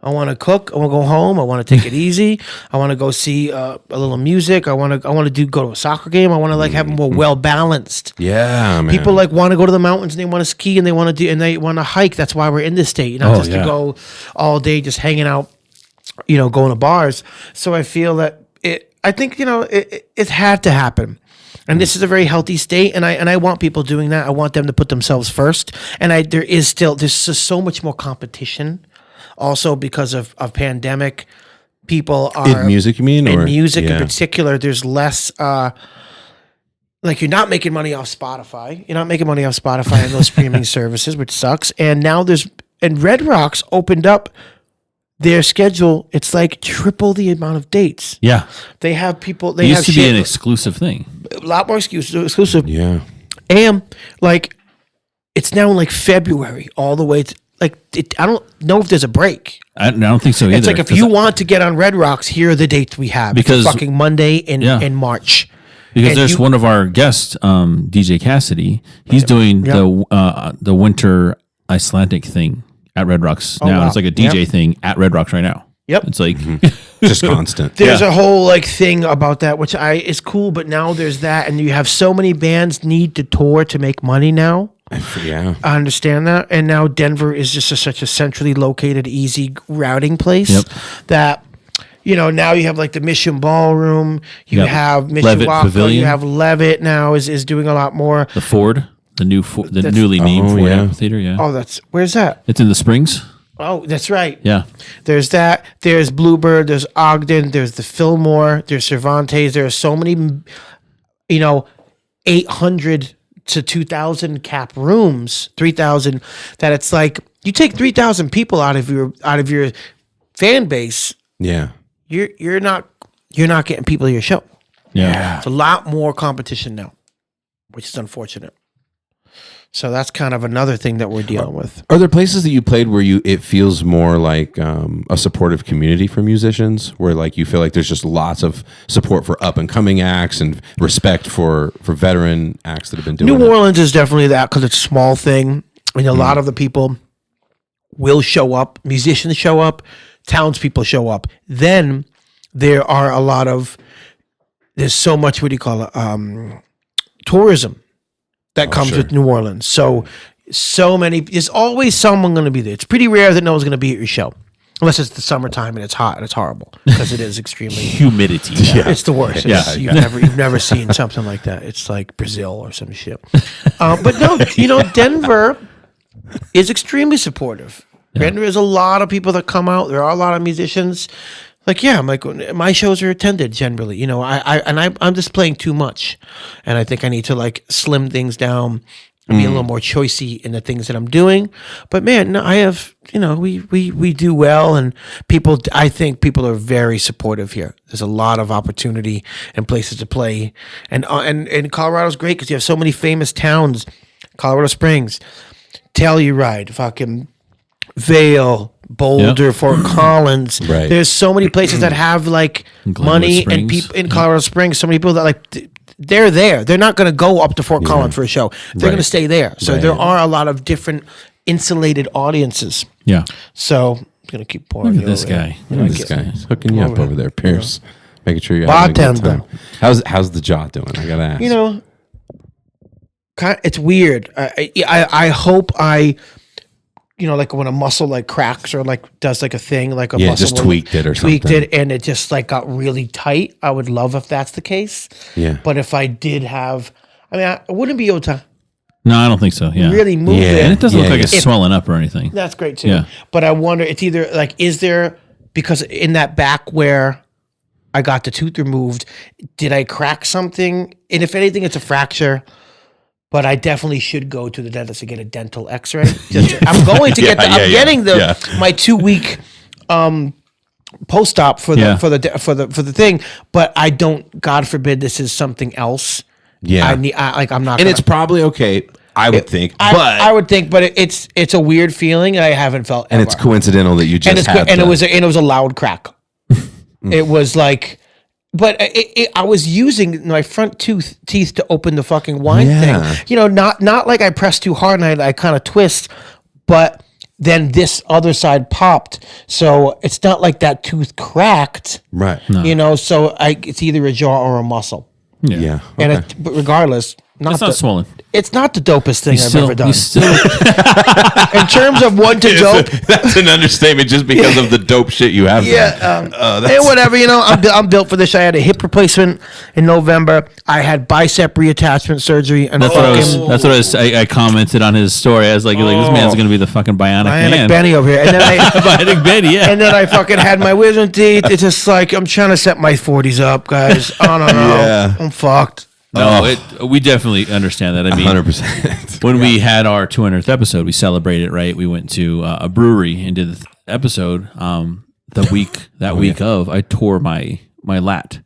I want to cook. I want to go home. I want to take it easy. I want to go see a little music. I want to go to a soccer game. I want to like have more well balanced. Yeah, man. People like want to go to the mountains and they want to ski and they want to hike. That's why we're in this state, not just to go all day just hanging out, you know, going to bars. So I feel that I think, you know, it had to happen. And this is a very healthy state, and I want people doing that. I want them to put themselves first. And there's just so much more competition, also because of pandemic. People are in music, you mean? In music in particular, there's less. Like you're not making money off Spotify. You're not making money off Spotify and those streaming services, which sucks. And now Red Rocks opened up their schedule. It's like triple the amount of dates. Yeah. They have people. It used to be an exclusive thing. A lot more exclusive. Yeah. And like it's now in like February all the way to like I don't know if there's a break. I don't think so either. It's like if you want to get on Red Rocks, here are the dates we have. Because it's fucking Monday in March. Because And there's one of our guests, DJ Cassidy. He's doing the winter Icelandic thing at Red Rocks now. wow. It's like a DJ thing at Red Rocks right now. Yep. It's like Just constant. There's a whole like thing about that, which is cool. But now there's that, and you have so many bands need to tour to make money now. Yeah. I understand that, and now Denver is just such a centrally located, easy routing place that. You know, now you have like the Mission Ballroom, you have Mission Levitt Walker, Pavilion. you have Levitt now is doing a lot more. the Ford, the newly named Ford Amphitheater. Yeah. Oh, where's that? It's in the Springs. Oh, that's right. Yeah. There's that. There's Bluebird. There's Ogden. There's the Fillmore. There's Cervantes. There are so many, you know, 800 to 2,000 cap rooms, 3,000. That it's like you take 3,000 people out of your fan base. Yeah. You're not getting people to your show. Yeah. It's a lot more competition now, which is unfortunate. So that's kind of another thing that we're dealing with. Are there places that you played where it feels more like a supportive community for musicians, where like you feel like there's just lots of support for up and coming acts and respect for veteran acts that have been doing New it? Orleans is definitely that because it's a small thing. And a lot of the people will show up, musicians show up, townspeople show up. Then there are there's so much, what do you call it, tourism that comes with New Orleans. So many, there's always someone going to be there. It's pretty rare that no one's going to be at your show. Unless it's the summertime and it's hot and it's horrible because it is extremely Humidity. It's the worst. Yeah. You've never seen something like that. It's like Brazil or some shit. But no, you know, Denver is extremely supportive. Denver is a lot of people that come out. There are a lot of musicians. Like, yeah, I'm like, my shows are attended generally. You know, I'm just playing too much, and I think I need to like slim things down and be a little more choicey in the things that I'm doing. But man, no, I have, you know, we do well, and I think people are very supportive here. There's a lot of opportunity and places to play, and Colorado's great because you have so many famous towns, Colorado Springs, Telluride, fucking Vail, Boulder, Fort Collins. Right. There's so many places that have like money and people in Colorado Springs. So many people that like they're there. They're not going to go up to Fort Collins for a show. They're going to stay there. So there are a lot of different insulated audiences. Yeah. So I'm going to keep pouring. Look at this guy. Look at this guy. He's hooking you up over there, Pierce. Making sure you're having a good time. How's the jaw doing? I gotta ask. You know, it's weird. I hope I like when a muscle like cracks or like does like a thing, like a Yeah, muscle just tweaked it or tweaked something. it, and it just like got really tight. I would love if that's the case. Yeah. But if I did have, I wouldn't be able to No, I don't think so. Yeah. really move Yeah. And it. it doesn't look like Yeah. it's swelling up or anything. That's great too. Yeah. But I wonder, it's either like, is there, because in that back where I got the tooth removed, did I crack something? And if anything, it's a fracture. But I definitely should go to the dentist to get a dental X-ray. I'm going to get. I'm getting my 2-week post-op for the thing. But I don't. God forbid this is something else. Yeah. I'm not. And it's probably okay. I would think, I would think, but it's a weird feeling I haven't felt. and ever. it's coincidental that you just had and it was a loud crack. It was like. But I was using my front teeth to open the fucking wine thing. Not like I pressed too hard and I kind of twist, but then this other side popped. So it's not like that tooth cracked. right. So it's either a jaw or a muscle. Yeah. And but regardless, It's not swollen. It's not the dopest thing I've ever done. You still, In terms of one to dope, That's an understatement, just because of the dope shit you have. hey, whatever. I'm built for this. I had a hip replacement in November. I had bicep reattachment surgery, and that's what I commented on his story. I was like, this man's going to be the fucking bionic man. Benny over here, and then Bionic Benny, yeah. and then I fucking had my wisdom teeth. It's just like I'm trying to set my 40s up, guys. I don't know. Yeah. I'm fucked. No, we definitely understand that. I mean, 100%. when we had our 200th episode, we celebrated, right? We went to a brewery and did the episode. The week of, I tore my lat.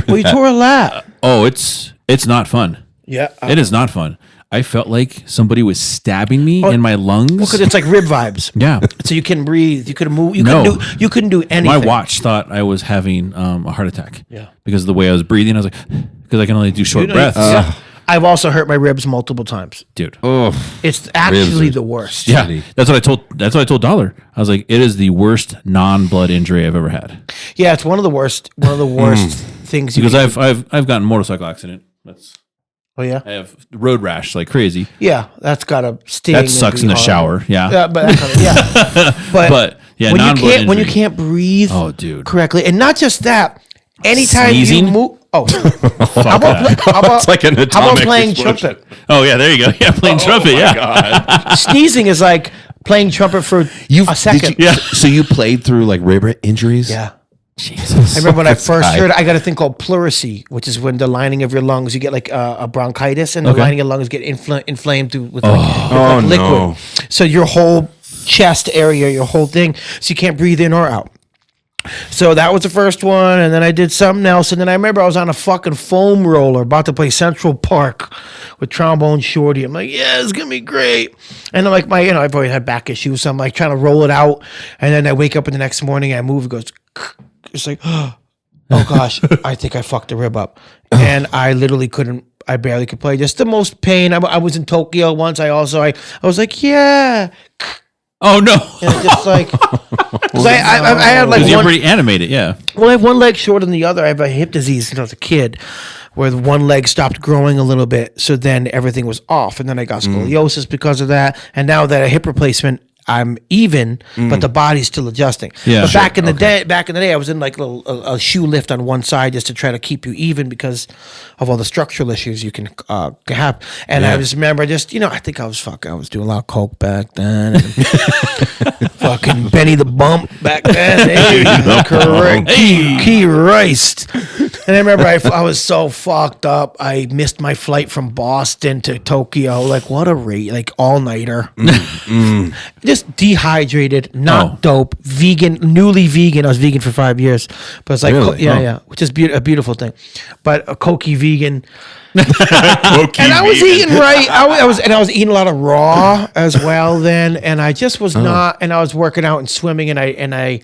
Well, you tore a lat. Oh, it's not fun. Yeah. It is not fun. I felt like somebody was stabbing me in my lungs. Because it's like rib vibes. Yeah. So you can breathe. You couldn't move. You couldn't do anything. My watch thought I was having a heart attack. Yeah. Because of the way I was breathing, I was like, because I can only do short breaths. I've also hurt my ribs multiple times. Dude. Oh, It's actually the worst. Yeah. That's what I told Dollar. I was like, it is the worst non-blood injury I've ever had. Yeah, it's one of the worst things. Because I've gotten a motorcycle accident. Oh yeah. I have road rash like crazy. Yeah, that's gotta sting. That sucks in the shower. Yeah. Yeah, but But yeah, when you can't breathe. Oh, dude. Correctly, and not just that. Anytime Sneezing? you move. Oh, how about it's like an atomic how about playing explosion. trumpet? Oh yeah, there you go. Yeah, playing trumpet. Yeah. Sneezing is like playing trumpet for a second. So you played through like rib injuries? Yeah. Jesus. I remember when I first heard it, I got a thing called pleurisy, which is when the lining of your lungs, you get like a bronchitis, and the lining of lungs get inflamed with liquid. No. So your whole chest area, your whole thing, so you can't breathe in or out. So that was the first one, and then I did something else, and then I remember I was on a fucking foam roller about to play Central Park with Trombone Shorty. I'm like, yeah, it's gonna be great. And I'm like, I've always had back issues, so I'm like trying to roll it out, and then I wake up in the next morning, I move, it goes, it's like, oh gosh, I think I fucked the rib up, and I literally I barely could play. Just the most pain. I was in Tokyo once. I was like, yeah. Oh no. And just like, 'cause I had like Because you're pretty animated, yeah. Well, I have one leg shorter than the other. I have a hip disease since I was a kid, where the one leg stopped growing a little bit. So then everything was off, and then I got scoliosis because of that. And now that a hip replacement, I'm even, but the body's still adjusting. Yeah, but back in the day, I was in like a shoe lift on one side just to try to keep you even because of all the structural issues you can have. And I just remember, I think I was doing a lot of coke back then. And fucking Benny the Bump back then. Hey, correct. Key Rice. And I remember I was so fucked up. I missed my flight from Boston to Tokyo. Like, what a rate. Like, all-nighter. Just dehydrated, not dope, vegan, newly vegan. I was vegan for 5 years. But it's like, Really? which is a beautiful thing. But a cokey vegan. Okay, And I was eating right. I was eating a lot of raw as well then. And I just was not, and I was working out and swimming, and I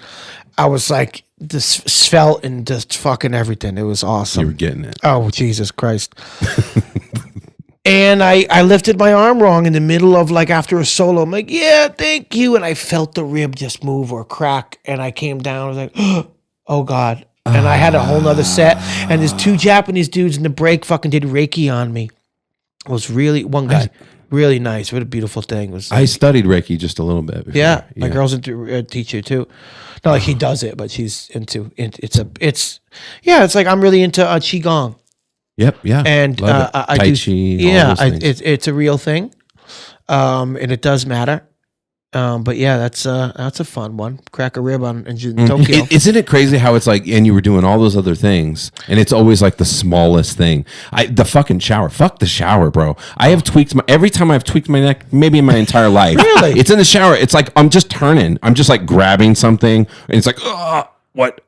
was like, this svelte and just fucking everything. It was awesome. You were getting it. Oh, Jesus Christ. And I lifted my arm wrong in the middle of like after a solo. I'm like, yeah, thank you. And I felt the rib just move or crack. And I came down. I was like, oh God. And I had a whole nother set. And there's two Japanese dudes in the break fucking did Reiki on me. It was really one guy. Really nice. What a beautiful thing. Was I studied Reiki just a little bit. Before. yeah, my girl's into teacher too. Not like he does it, but she's into it's like I'm really into qigong. Yep. Yeah. And Love it. I Tai do, Chi. yeah, All those things. it's a real thing, and it does matter. But yeah, that's a fun one. Crack a rib in Tokyo. Isn't it crazy how it's like, and you were doing all those other things, and it's always like the smallest thing. The fucking shower. Fuck the shower, bro. I have tweaked every time I've tweaked my neck, maybe in my entire life. Really? It's in the shower. It's like I'm just turning. I'm just like grabbing something, and it's like, what?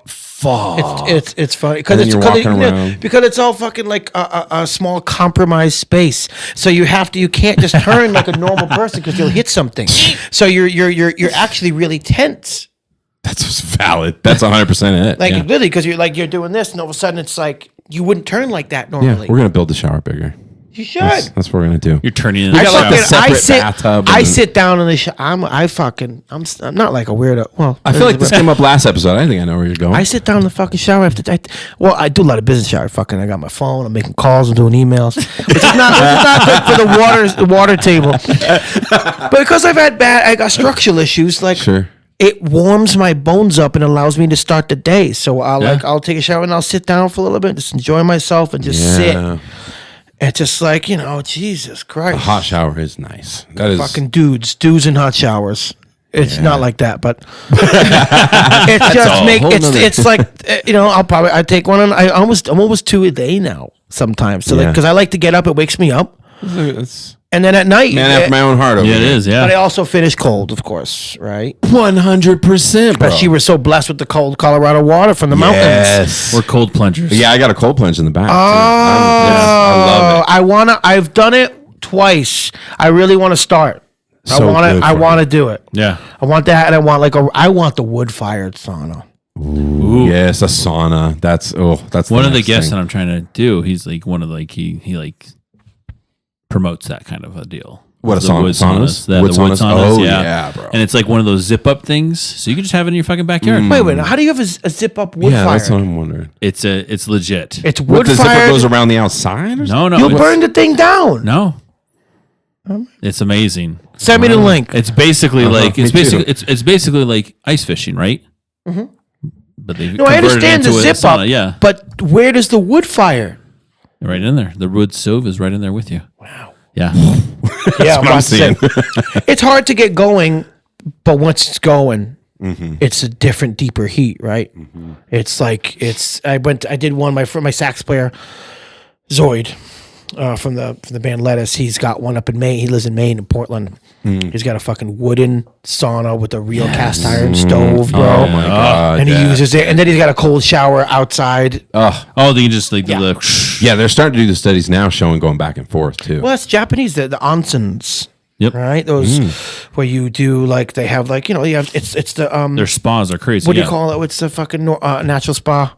Fuck. It's funny And then you're walking around. because it's all fucking like a small compromised space. So you can't just turn like a normal person because you'll hit something. So you're actually really tense. That's valid. That's 100% it. Like yeah. literally because you're doing this and all of a sudden it's like you wouldn't turn like that Yeah, normally. we're gonna build the shower bigger. You should. That's what we're gonna do. You're turning in. We got like the a shower. separate bathtub. I and- sit down in the shower. I'm not like a weirdo. Well, I feel like this came up last episode. I think I know where you're going. I sit down in the fucking shower after. I do a lot of business shower. Fucking, I got my phone. I'm making calls. I'm doing emails. Which is not good for the water table. But because I got structural issues. Like, Sure. it warms my bones up and allows me to start the day. So I'll take a shower and I'll sit down for a little bit, just enjoy myself and just sit. It's just like, Jesus Christ. A hot shower is nice. That is Fucking dudes in hot showers. It's not like that, but it's just it's like I take one and I'm almost 2 a day now sometimes. So because I like to get up, it wakes me up, It's and then at night, man after my own heart. Over Yeah, it here. is. Yeah. But I also finish cold, of course, right? 100%, bro. But she was so blessed with the cold Colorado water from the mountains. Yes. We're cold plungers. Yeah, I got a cold plunge in the back. Oh, I love it. I've done it twice. I really want to start. So good I for want to you. do it. Yeah. I want that, and I want the wood fired sauna. Ooh. Yes, a sauna. That's One of the next guests thing. that I'm trying to do, he's like one of like he like promotes that kind of a deal. What, a The sauna? wood Saunas? The Wood wood saunas? saunas. Oh, yeah. yeah, bro. And it's like one of those zip up things, so you can just have it in your fucking backyard. Wait, how do you have a zip up wood Yeah, fire? that's what I'm wondering. It's legit. It's What, wood the zipper fired. goes around the outside? Or no, You'll it's- burn the thing down. No. It's amazing. Send me the link. It's basically like me it's basically too. it's basically like ice fishing, right? Mm-hmm. But they No, I understand the zip up. Yeah, But where does the wood fire? right in there. The wood stove is right in there with you. Wow. Yeah, Yeah, what I'm seeing. It's hard to get going, but once it's going, it's a different, deeper heat, right? It's like I did one. My sax player, Zoid, from the band Lettuce. He's got one up in Maine. He lives in Maine, in Portland. He's got a fucking wooden sauna with a real cast iron stove, bro. Oh my god! And he yeah. uses it, and then he's got a cold shower outside. Oh, they can just like do the Yeah, they're starting to do the studies now, showing going back and forth too. Well, it's Japanese. The onsens. Yep. Right. Those where you do like they have like you have it's the their spas are crazy. what do you yeah. call it? What's the fucking natural spa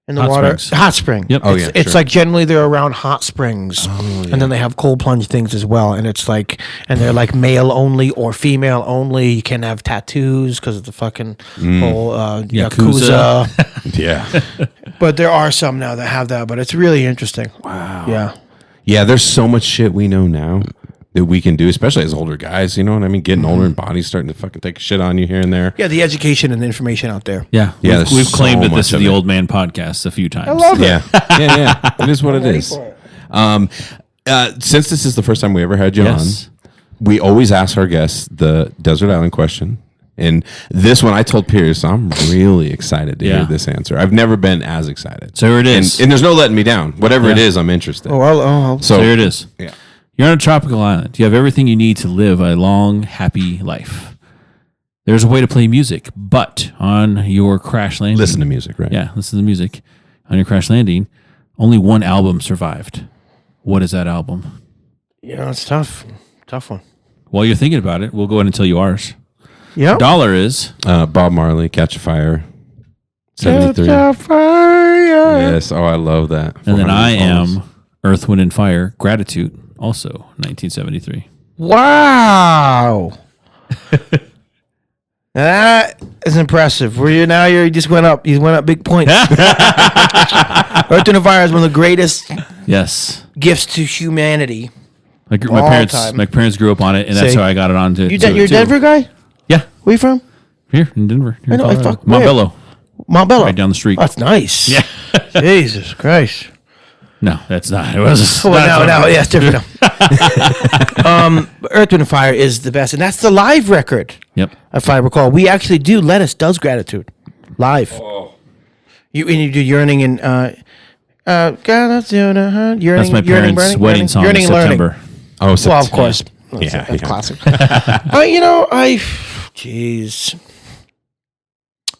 in the Hot water? springs. Hot spring. Yep. Oh, It's, yeah, it's sure. like generally they're around hot springs, and then they have cold plunge things as well. And it's like, and they're like male only or female only. You can't have tattoos because of the fucking whole Yakuza. Yakuza. Yeah, But there are some now that have that. But it's really interesting. Wow. Yeah. yeah. There's so much shit we know now that we can do, especially as older guys. You know what I mean? Getting older and bodies starting to fucking take a shit on you here and there. Yeah. The education and the information out there. Yeah, Yeah, We've, there's we've claimed so that this much is the of it. Old Man Podcast a few times. I love it. Yeah. It is what it is. for it. Since this is the first time we ever had you Yes. on, we always ask our guests the desert island question. And this one, I told Pierce, I'm really excited to Yeah. hear this answer. I've never been as excited. So here it is. And there's no letting me down. Whatever it Yeah. is, I'm interested. Oh, So here it is. Yeah. You're on a tropical island. You have everything you need to live a long, happy life. There's a way to play music, but on your crash landing, Listen to music, right? Yeah, listen to music. On your crash landing, only one album survived. What is that album? it's tough. Tough one. While you're thinking about it, we'll go ahead and tell you ours. Yeah. Dollar is Bob Marley, Catch a Fire, 73. Yes. Oh, I love that. and then 400 I songs. am Earth, Wind, and Fire, Gratitude, also 1973. Wow. That is impressive. You just went up. You went up big points. Earth and Fire is one of the greatest Yes. gifts to humanity My All parents, time. my parents grew up on it, and that's See? how I got it on to. You're a Denver guy? Yeah, Where you from? here in Denver. Here I know, in Colorado. fuck, where? Montbello, Montbello. right down the street. That's nice. Yeah. Jesus Christ. No, that's not. It was. Well, no, yeah, it's different now. Earth, Wind, and Fire is the best, and that's the live record. Yep. If I recall, we actually do. Lettuce does Gratitude live. Oh. You do Yearning and Yearning. That's my parents' wedding song in September. Oh, September. Well, of course. Yeah, That's yeah. classic. Jeez.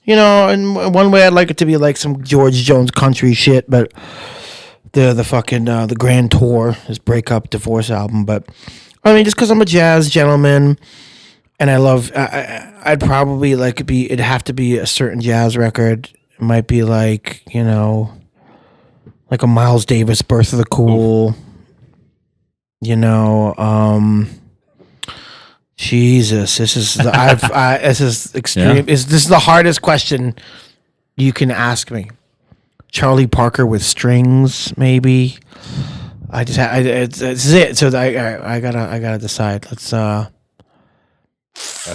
In one way, I'd like it to be like some George Jones country shit, but the fucking the Grand Tour, his breakup divorce album. But I mean, just because I'm a jazz gentleman and I love, I'd probably like it'd have to be a certain jazz record. It might be like like a Miles Davis, Birth of the Cool. Jesus, this is this is extreme. Yeah. This is the hardest question you can ask me. Charlie Parker with strings, maybe. This is it. So I gotta decide. That's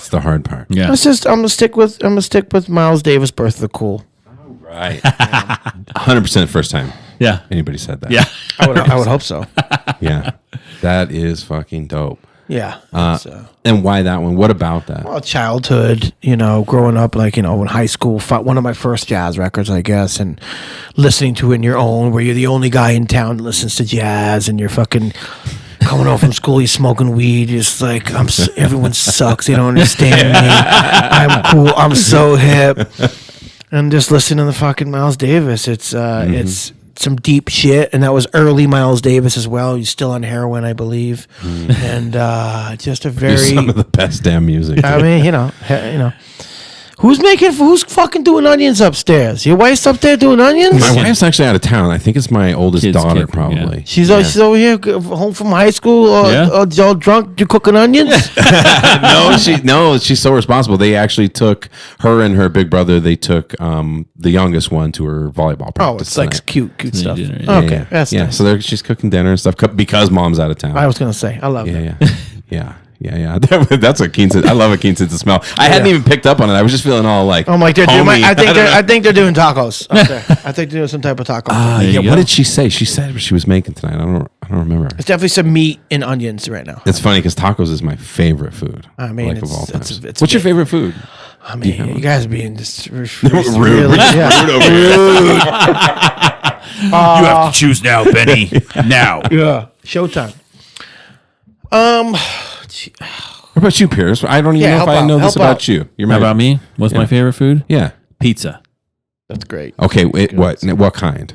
the hard part. Yeah. I'm gonna stick with Miles Davis, Birth of the Cool. Right. 100% first time Yeah. anybody said that. Yeah. I would hope so. Yeah. That is fucking dope. Yeah. And why that one? What about that? Well, childhood, growing up, like, in high school, one of my first jazz records, I guess, and listening to it in your own, where you're the only guy in town that listens to jazz, and you're fucking coming home from school, you're smoking weed, you're just like, everyone sucks, they don't understand me, I'm cool, I'm so hip, and just listening to the fucking Miles Davis, it's some deep shit, and that was early Miles Davis as well. He's still on heroin, I believe, and just a very Some of the best damn music. I mean, who's fucking doing onions upstairs? Your wife's up there doing onions? My wife's actually out of town. I think it's my oldest Kid's daughter, kicking, probably. yeah. She's over here, home from high school, all drunk, you cooking onions? No, she's so responsible. They actually took her and her big brother. They took the youngest one to her volleyball practice. Oh, it's like tonight. cute stuff. dinner, yeah. Okay, that's nice. So she's cooking dinner and stuff because mom's out of town. I was gonna say, I love that. Yeah. That's what Keen said. I love a Keen sense of smell. I hadn't even picked up on it. I was just feeling all like, I'm like, homey. I think they're doing tacos up there. I think they're doing some type of taco. There you go. What did she say? She said what she was making tonight. I don't remember. It's definitely some meat and onions right now. It's funny because tacos is my favorite food. I mean, of all it's- times. it's What's your big. favorite food? I mean, you guys are being just Rude. really, yeah. Rude over here. You have to choose now, Benny. Now. Yeah, showtime. What about you, Pierce? I don't even know if I know this about you. You're How my about me? What's my favorite food? Yeah. Pizza. That's great. Okay. Wait, what kind?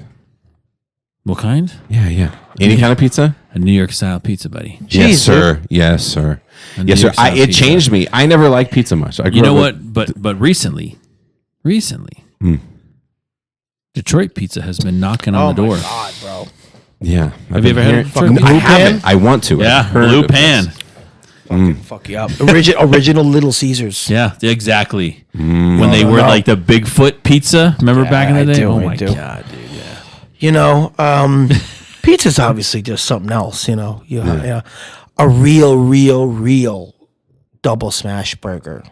What kind? Yeah. Any kind of pizza? A New York style pizza, buddy. Yes, Jeez, sir. Yes, sir. A Yes, New sir. York style It pizza. changed me. I never liked pizza much. I grew You know up with- what? But recently, Detroit pizza has been knocking on the door. Oh my God, bro. Yeah. Have you ever had a fucking I blue haven't. pan? I want to. Yeah, I've heard blue of this. pan. Fuck you up. Original Little Caesars. Yeah, exactly. When they were no. like the Bigfoot pizza, remember back in the I day? do, Oh I my do. god, dude! Yeah. Pizza's obviously just something else, Yeah. A real double smash burger.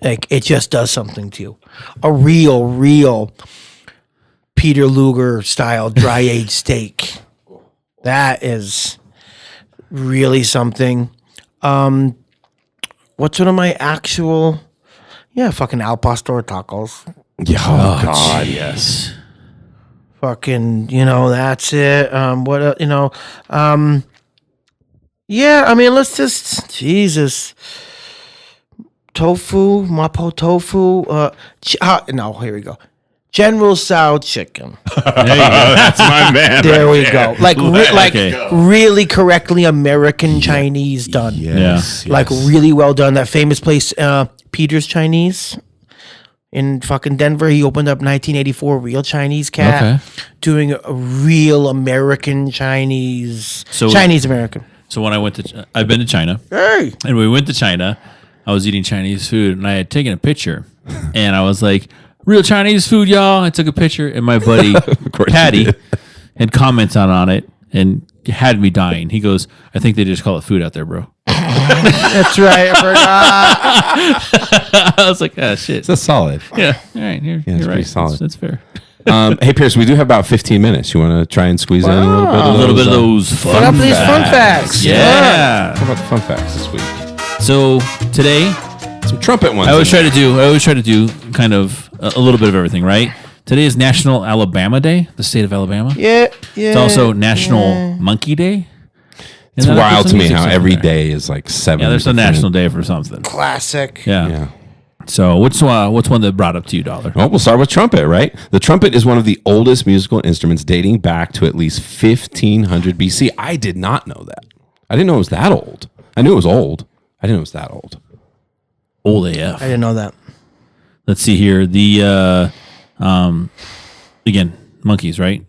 Like, it just does something to you. A real Peter Luger style dry aged steak. That is really something. What's one of my actual? Yeah, fucking Al Pastor tacos. Yeah. Oh, God. Yes. Fucking, that's it. Yeah, I mean, let's just, Jesus. Tofu, mapo tofu. No, here we go. General Tso chicken. There you go. That's my man. There we go. Like, Okay. really correctly American Chinese done. Yes. Like, really well done. That famous place, Peter's Chinese in fucking Denver. He opened up 1984, real Chinese cat. Okay. Doing a real American Chinese. So- Chinese American. So when I've been to China, Hey. and we went to China. I was eating Chinese food, and I had taken a picture, and I was like, "Real Chinese food, y'all." I took a picture, and my buddy course you Patty did. had commented on it, and had me dying. He goes, I think they just call it food out there, bro. That's right. I forgot. I was like, ah, shit. That's solid. Yeah. All right. You're pretty right. solid. That's fair. Hey, Pierce, we do have about 15 minutes. You want to try and squeeze in a little bit of A little bit of those Put up fun these fun facts. Yeah. What about the fun facts this week? So today, Some trumpet ones. I always try to do kind of a little bit of everything, right? Today is National Alabama Day, the state of Alabama. Yeah. It's also National Monkey Day. It's And then I put wild to some me music how stuff in every there. day is like 7. Yeah, there's a different- national day for something. Classic. Yeah. Yeah. So what's one that brought up to you, Dollar? Well, we'll start with trumpet, right? The trumpet is one of the oldest musical instruments dating back to at least 1500 BC. I did not know that. I didn't know it was that old. I knew it was old. I didn't know it was that old. Old AF. I didn't know that. Let's see here. The again, monkeys, right?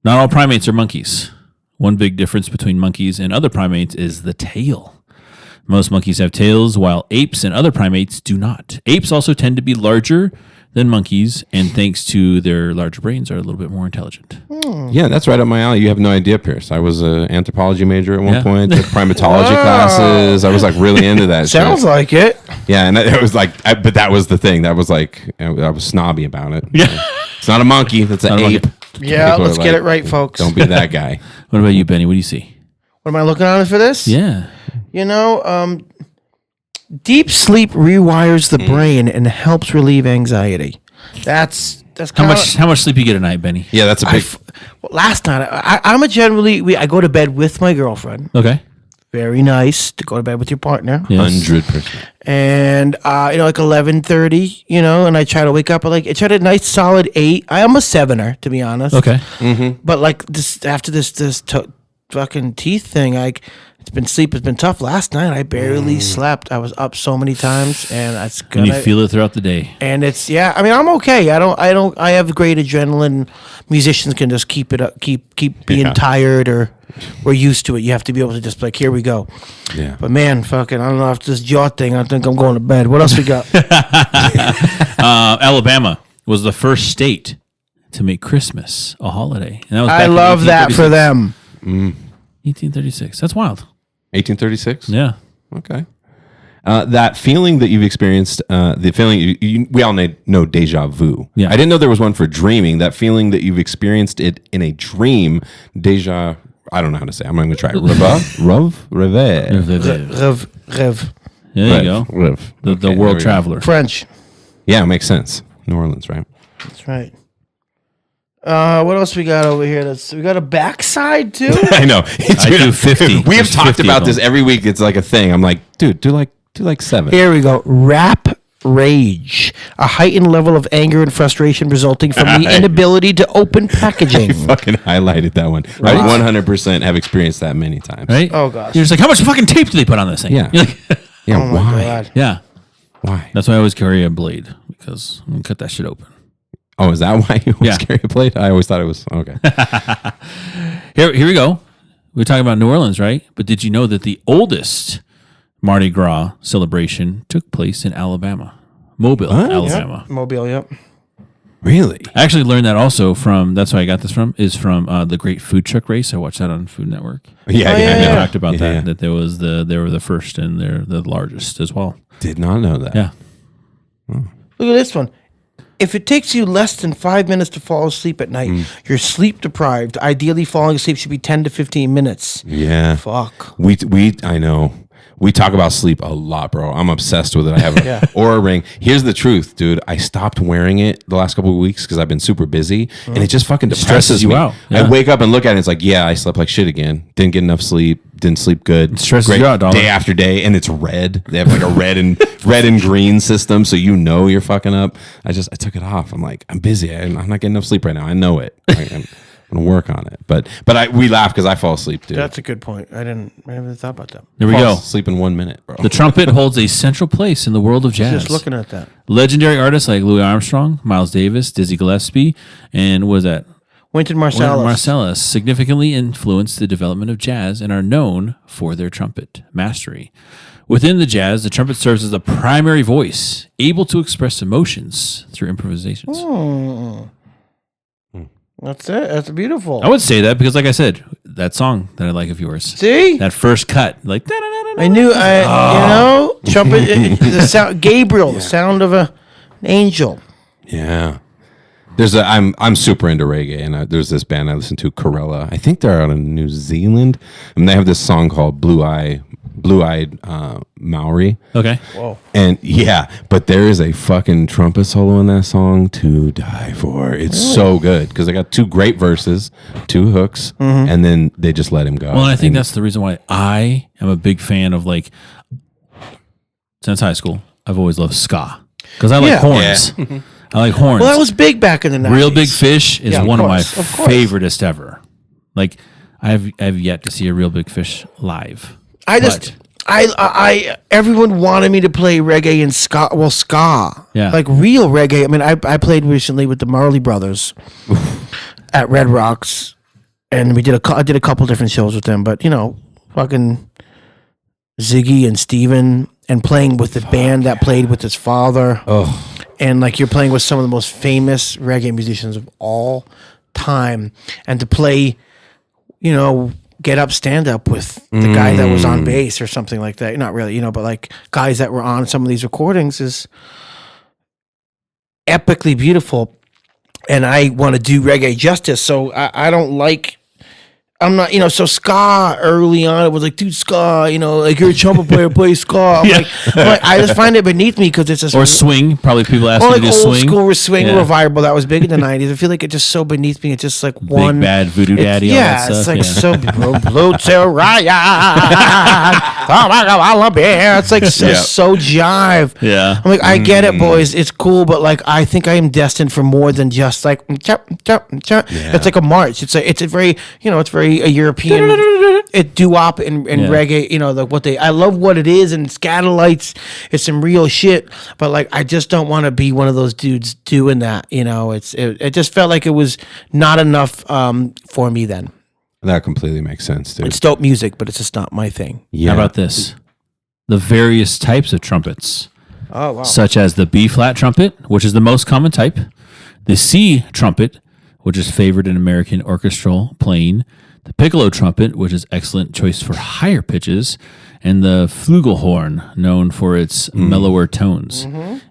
Not all primates are monkeys. One big difference between monkeys and other primates is the tail. Most monkeys have tails, while apes and other primates do not. Apes also tend to be larger than monkeys, and thanks to their larger brains, are a little bit more intelligent. Yeah, that's right up my alley. You have no idea, Pierce. I was an anthropology major at one Yeah. point, took primatology classes. I was like really into that Sounds shit. like it. Yeah, and it was like, but that was the thing. That was like, I was snobby about it. Yeah. It's not a monkey. That's an Not a monkey. ape. Yeah, People are let's get like, it right, folks. Don't be that guy. What about you, Benny? What do you see? What am I looking on for this? Yeah. You know, deep sleep rewires the brain and helps relieve anxiety. That's How much sleep you get a night, Benny? Yeah, that's a big. Last night, I'm a generally I go to bed with my girlfriend. Okay. Very nice to go to bed with your partner. Yes. 100%. And like 11:30, and I try to wake up at I try to nice solid 8. I am a 7er, to be honest. Okay. But like this after this fucking teeth thing, sleep has been tough. Last night I barely slept. I was up so many times, and it's And gonna. you feel it throughout the day. And it's I mean I'm okay. I have great adrenaline. Musicians can just keep it up, keep being tired, or we're used to it. You have to be able to just here we go. Yeah. But man, fucking I don't know, after this jaw thing, I think I'm going to bed. What else we got? Alabama was the first state to make Christmas a holiday. And that was back I in love that for 1836. them. 1836. That's wild. 1836? Yeah. Okay. That feeling that you've experienced, the feeling we all know deja vu. Yeah. I didn't know there was one for dreaming. That feeling that you've experienced it in a dream, deja. I don't know how to say. I'm going to try it. Rêve. Rev. There you go. Rev. The Okay, there world we go. traveler. French. Yeah, it makes sense. New Orleans, right? That's right. What else we got over here? We got a backside too. I know. I do 50. We have There's talked 50 about of this them. every week. It's like a thing. I'm like, dude, do like 7. Here we go. Rap rage, a heightened level of anger and frustration resulting from the inability to open packaging. Fucking highlighted that one. I 100% have experienced that many times. Right? Oh, gosh. You're just like, how much fucking tape do they put on this thing? Yeah. You're like, Yeah, Oh my why? god. yeah. Why? That's why I always carry a blade, because I'm going to cut that shit open. Oh, is that why you always Yeah. carry a plate? I always thought it was okay. Here we go. We're talking about New Orleans, right? But did you know that the oldest Mardi Gras celebration took place in Alabama? Mobile, Alabama. Yep. Mobile, yep. Really? I actually learned that also from, that's where I got this from, is from the Great Food Truck Race. I watched that on Food Network. Yeah, Oh, yeah, yeah, They yeah. talked about Yeah, that, yeah. that they were the first and they're the largest as well. Did not know that. Yeah. Look at this one. If it takes you less than 5 minutes to fall asleep at night, you're sleep deprived. Ideally, falling asleep should be 10 to 15 minutes. Yeah. Fuck. I know. We talk about sleep a lot, bro. I'm obsessed with it. I have an Yeah. Aura ring. Here's the truth, dude. I stopped wearing it the last couple of weeks because I've been super busy, and it just fucking depresses you me. out. I Yeah. wake up and look at it. And it's like, yeah, I slept like shit again. Didn't get enough sleep. Didn't sleep good. It stresses you out, dog. day after day, and it's red. They have like a red and green system, so you know you're fucking up. I took it off. I'm like, I'm busy. I'm not getting enough sleep right now. I know it. I'm gonna work on it. But we laugh because I fall asleep, dude. That's a good point. I never thought about that. There we Fall go. asleep in 1 minute, bro. The trumpet holds a central place in the world of jazz. Just looking at that. Legendary artists like Louis Armstrong, Miles Davis, Dizzy Gillespie, and what was that? Wynton Wynton Marsalis. Marsalis significantly influenced the development of jazz and are known for their trumpet mastery. Within the jazz, the trumpet serves as the primary voice, able to express emotions through improvisations. That's it. That's beautiful. I would say that because, like I said, that song that I like of yours. See? That first cut, like I knew, trumpet, the sound, Gabriel, the sound of an angel. Yeah. I'm super into reggae, and there's this band I listen to, Corella. I think they're out in New Zealand, and they have this song called Blue-Eyed Maori. Okay. Whoa. And yeah, but there is a fucking trumpet solo in that song to die for. It's so good because they got 2 great verses, 2 hooks, and then they just let him go. Well, and I think that's the reason why I am a big fan of, like, since high school, I've always loved ska because I like horns. Yeah. I like horns. Well, that was big back in the 90s. Real Big Fish is one of my course. favoriteest ever. Like, I've yet to see a Real Big Fish live. Everyone wanted me to play reggae and ska. Well, ska. Yeah. Like real reggae. I mean, I played recently with the Marley Brothers at Red Rocks, and I did a couple different shows with them. But fucking Ziggy and Steven, and playing with the band that played with his father. Oh. And like you're playing with some of the most famous reggae musicians of all time, and to play, get up, stand up with the guy that was on bass or something like that. Not really, but like guys that were on some of these recordings is epically beautiful. And I want to do reggae justice. So I don't like, I'm not, so ska early on, it was like, dude, ska, like you're a trumpet player, play ska. I'm like, I just find it beneath me because it's just. Or swing. Probably people ask me like to do old swing. school swing revival that was big in the 90s. I feel like it's just so beneath me. It's just like one. Big Bad Voodoo Daddy, all that stuff. It's like so blue to riot. Oh my God, I love it. It's like so jive. Yeah. I'm like, I get it, boys. It's cool, but like, I think I am destined for more than just like, it's like a march. It's a very, it's very a European. It doo-wop and reggae, I love what it is, and Scatolites, it's some real shit, but like I just don't want to be one of those dudes doing that, it just felt like it was not enough for me then. That completely makes sense, dude. It's dope music, but it's just not my thing. Yeah. How about this? The various types of trumpets. Oh, wow. Such as the B-flat trumpet, which is the most common type, the C trumpet, which is favored in American orchestral playing, the piccolo trumpet, which is excellent choice for higher pitches, and the flugelhorn, known for its mellower tones.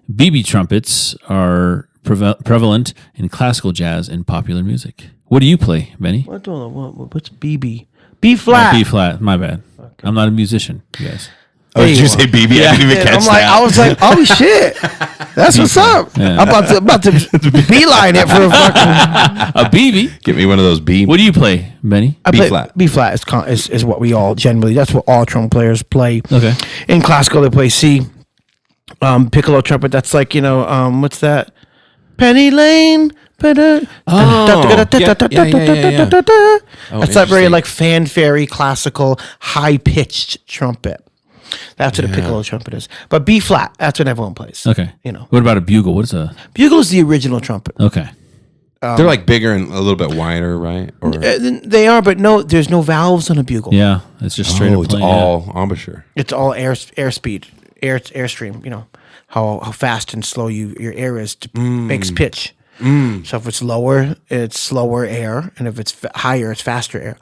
BB trumpets are prevalent in classical jazz and popular music. What do you play, Benny? What's BB? B-flat. B-flat, my bad. Okay. I'm not a musician, you guys. Oh, did you say BB? I didn't even catch that. I was like, oh shit, that's what's up. Yeah. I'm about to beeline it for a fucking a BB. Get me one of those B. What do you play, Benny? B-flat. B-flat is what we all generally. That's what all trumpet players play. Okay. In classical, they play C. Piccolo trumpet. That's like what's that? Penny Lane. That's that very like fanfare classical high pitched trumpet. That's what a piccolo trumpet is. But B flat, that's what everyone plays. Okay. What about a bugle? What is a bugle? Is the original trumpet. Okay. They're like bigger and a little bit wider, right? Or they are, but no, there's no valves on a bugle. Yeah, it's just straight up it's playing. all embouchure. It's all airspeed, airstream. How fast and slow your air is makes pitch. So if it's lower, it's slower air, and if it's higher, it's faster air.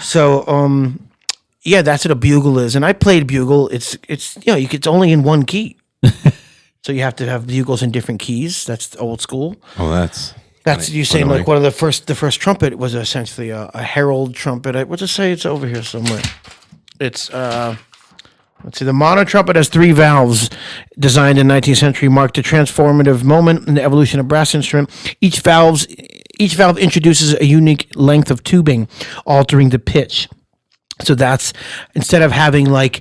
So that's what a bugle is. And I played bugle. It's it's only in one key, so you have to have bugles in different keys. That's old school. Oh, that's you saying like one of the first trumpet was essentially a herald trumpet. We'll just say it's over here somewhere. It's let's see. The mono trumpet has 3 valves, designed in 19th century, marked a transformative moment in the evolution of brass instrument. Each valve introduces a unique length of tubing, altering the pitch. So that's instead of having like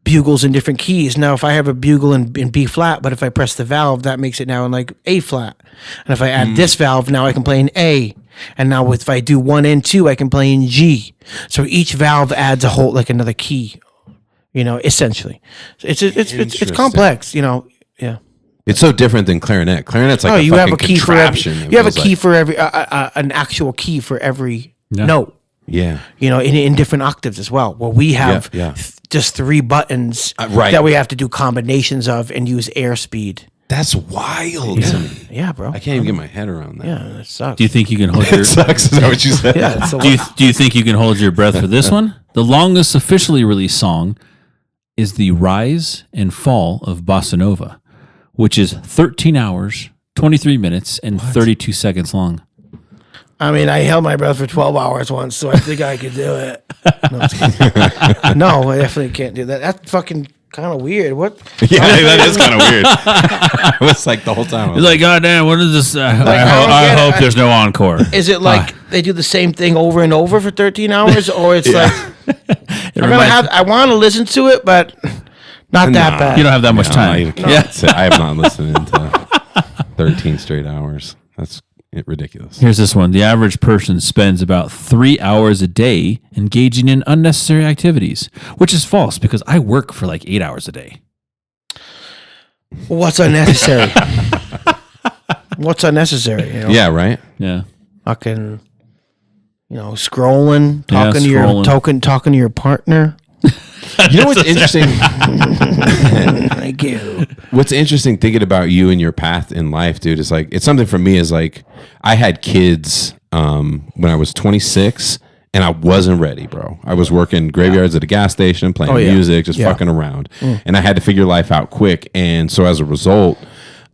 bugles in different keys. Now, if I have a bugle in B flat, but if I press the valve, that makes it now in like A flat. And if I add this valve, now I can play in A. And now if I do 1 and 2, I can play in G. So each valve adds a whole like another key. Essentially, it's complex. Yeah. It's so different than clarinet. Clarinet's like you have a key for every. contraption. You have a key for every an actual key for every note. Yeah. In different octaves as well. Well, we have just 3 buttons that we have to do combinations of and use airspeed. That's wild to me. Yeah, bro. I can't even get my head around that. Yeah, it sucks. Do you think you can hold your? It sucks. Is that what you said? Yeah, it's a Do you think you can hold your breath for this one? The longest officially released song is the Rise and Fall of Bossa Nova, which is 13 hours, 23 minutes, and 32 seconds long. I mean, I held my breath for 12 hours once, so I think I could do it. No, I'm just kidding. No, I definitely can't do that. That's fucking kind of weird. What? Yeah, that is kind of weird. It was like the whole time. It's like, God damn, what is this? I don't I get hope it. there's no encore. Is it like they do the same thing over and over for 13 hours, or it's like I want to listen to it, but not that bad. You don't have that much time. I have not listened to 13 straight hours. That's ridiculous. Here's this one. The average person spends about 3 hours a day engaging in unnecessary activities, which is false because I work for like 8 hours a day. What's unnecessary? What's unnecessary? You know? Yeah, right? Yeah. Fucking, scrolling, talking to scrolling. talking to your partner. You know what's interesting? Thank you. What's interesting thinking about you and your path in life, dude, is like, it's something for me is like, I had kids when I was 26 and I wasn't ready, bro. I was working graveyards at a gas station, playing music, just fucking around. And I had to figure life out quick. And so as a result,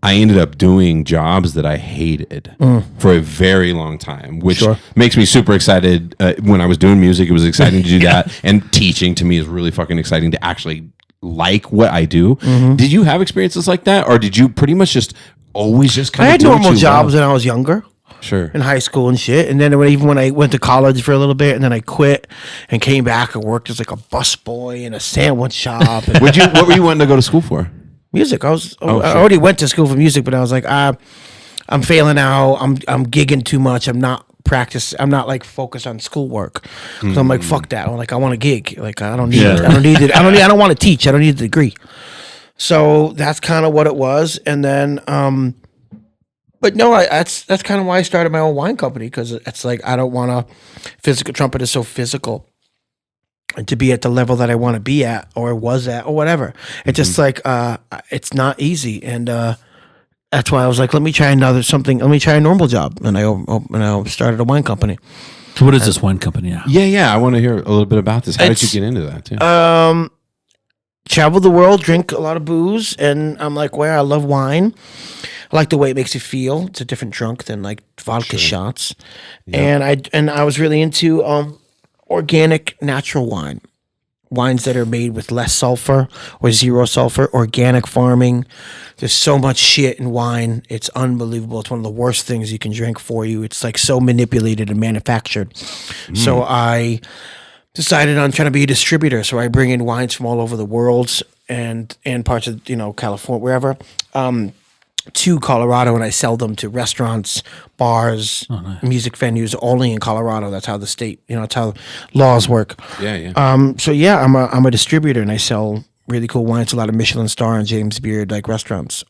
I ended up doing jobs that I hated for a very long time, which makes me super excited. When I was doing music, it was exciting to do that. And teaching to me is really fucking exciting to actually like what I do. Did you have experiences like that? Or did you pretty much just always just kind of I had normal jobs when I was younger. Sure. In high school and shit. And then even when I went to college for a little bit and then I quit and came back and worked as like a busboy in a sandwich shop. And What were you wanting to go to school for? music. I already went to school for music, but I was like, I'm failing out. I'm gigging too much. I'm not like focused on schoolwork. So I'm like, fuck that. I'm like, I want to gig. Like I don't need it. I don't need it. I don't want to teach. I don't need the degree. So that's kind of what it was. And then, but no, that's kind of why I started my own wine company, because it's like I don't want to. Physical trumpet is so physical. And to be at the level that I want to be at or was at or whatever. It's just like, it's not easy. And that's why I was like, let me try Let me try a normal job. And I started a wine company. So what is this wine company now? Yeah. I want to hear a little bit about this. How did you get into that too? Travel the world, drink a lot of booze. And I'm like, I love wine. I like the way it makes you feel. It's a different drunk than like vodka shots. Yep. And I was really into, organic natural wines that are made with less sulfur or zero sulfur, organic farming. There's so much shit in wine. It's unbelievable. It's one of the worst things you can drink for you. It's like so manipulated and manufactured. So I decided on trying to be a distributor. So I bring in wines from all over the world and parts of, California, wherever, to Colorado, and I sell them to restaurants, bars, music venues, only in Colorado. That's how the state, that's how laws work. Yeah. I'm a distributor, and I sell really cool wines to a lot of Michelin star and James Beard like restaurants.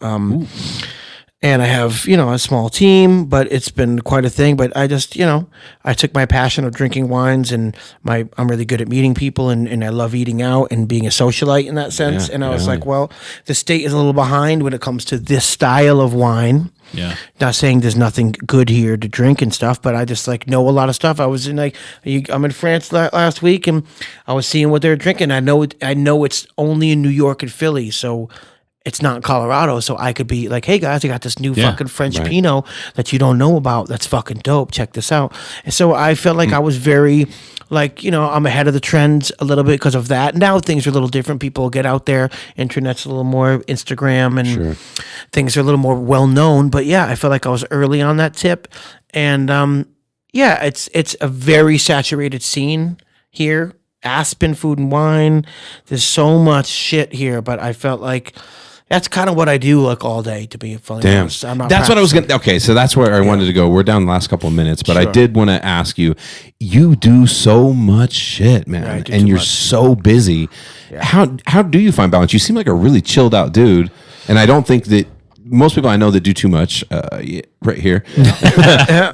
And I have, a small team, but it's been quite a thing. But I just, I took my passion of drinking wines, and I'm really good at meeting people, and I love eating out and being a socialite in that sense. And I was like, well, the state is a little behind when it comes to this style of wine. Yeah. Not saying there's nothing good here to drink and stuff, but I just know a lot of stuff. I was I'm in France last week, and I was seeing what they're drinking. I know it's only in New York and Philly, so it's not in Colorado, so I could be like, hey guys, I got this new fucking French Pinot that you don't know about. That's fucking dope. Check this out. And so I felt like I was very, I'm ahead of the trends a little bit because of that. Now things are a little different. People get out there. Internet's a little more Instagram, and things are a little more well known. But yeah, I feel like I was early on that tip. And it's a very saturated scene here. Aspen Food and Wine. There's so much shit here, but I felt like that's kind of what I do like all day, to be fully honest. That's what I was going to... Okay, so that's where I wanted to go. We're down the last couple of minutes, but I did want to ask you, you do so much shit, man, and you're so busy. Yeah. How do you find balance? You seem like a really chilled out dude, and I don't think that... Most people I know that do too much, right here,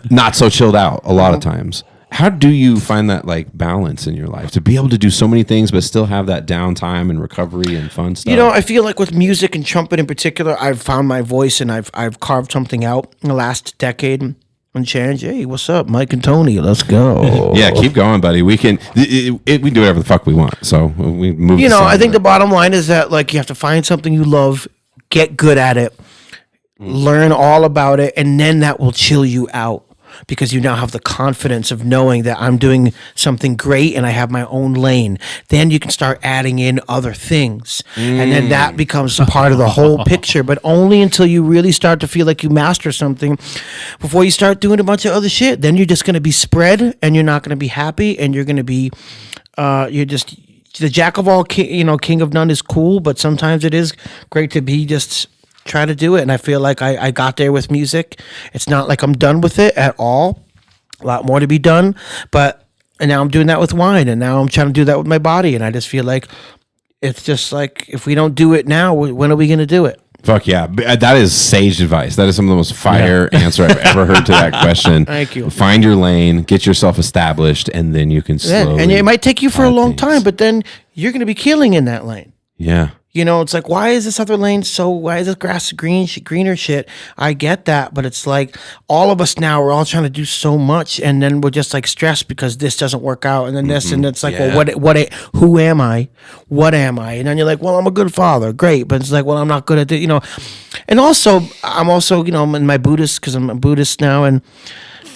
not so chilled out a lot of times. How do you find that like balance in your life to be able to do so many things but still have that downtime and recovery and fun stuff? You know, I feel like with music and trumpet in particular, I've found my voice and I've carved something out in the last decade and change. Hey, what's up, Mike and Tony? Let's go. Yeah, keep going, buddy. We can we can do whatever the fuck we want. So we move. You know, I think the bottom line is that like you have to find something you love, get good at it, learn all about it, and then that will chill you out. Because you now have the confidence of knowing that I'm doing something great and I have my own lane. Then you can start adding in other things. And then that becomes part of the whole picture. But only until you really start to feel like you master something before you start doing a bunch of other shit. Then you're just going to be spread and you're not going to be happy and you're going to be, you're just, the jack of all, king of none is cool. But sometimes it is great to be just try to do it. And I feel like I got there with music. It's not like I'm done with it at all. A lot more to be done. And now I'm doing that with wine. And now I'm trying to do that with my body. And I just feel like it's just like, if we don't do it now, when are we going to do it? Fuck yeah. That is sage advice. That is some of the most fire answer I've ever heard to that question. Thank you. Find your lane, get yourself established, and then you can slowly. And it might take you for a long things. time, but then you're going to be killing in that lane. Yeah. You know, it's like, why is this other lane why is this grass greener shit? I get that, but it's like all of us now, we're all trying to do so much and then we're just like stressed because this doesn't work out and then this and it's like, well, who am I? What am I? And then you're like, well, I'm a good father. Great. But it's like, well, I'm not good at it, And also, I'm in my Buddhist, because I'm a Buddhist now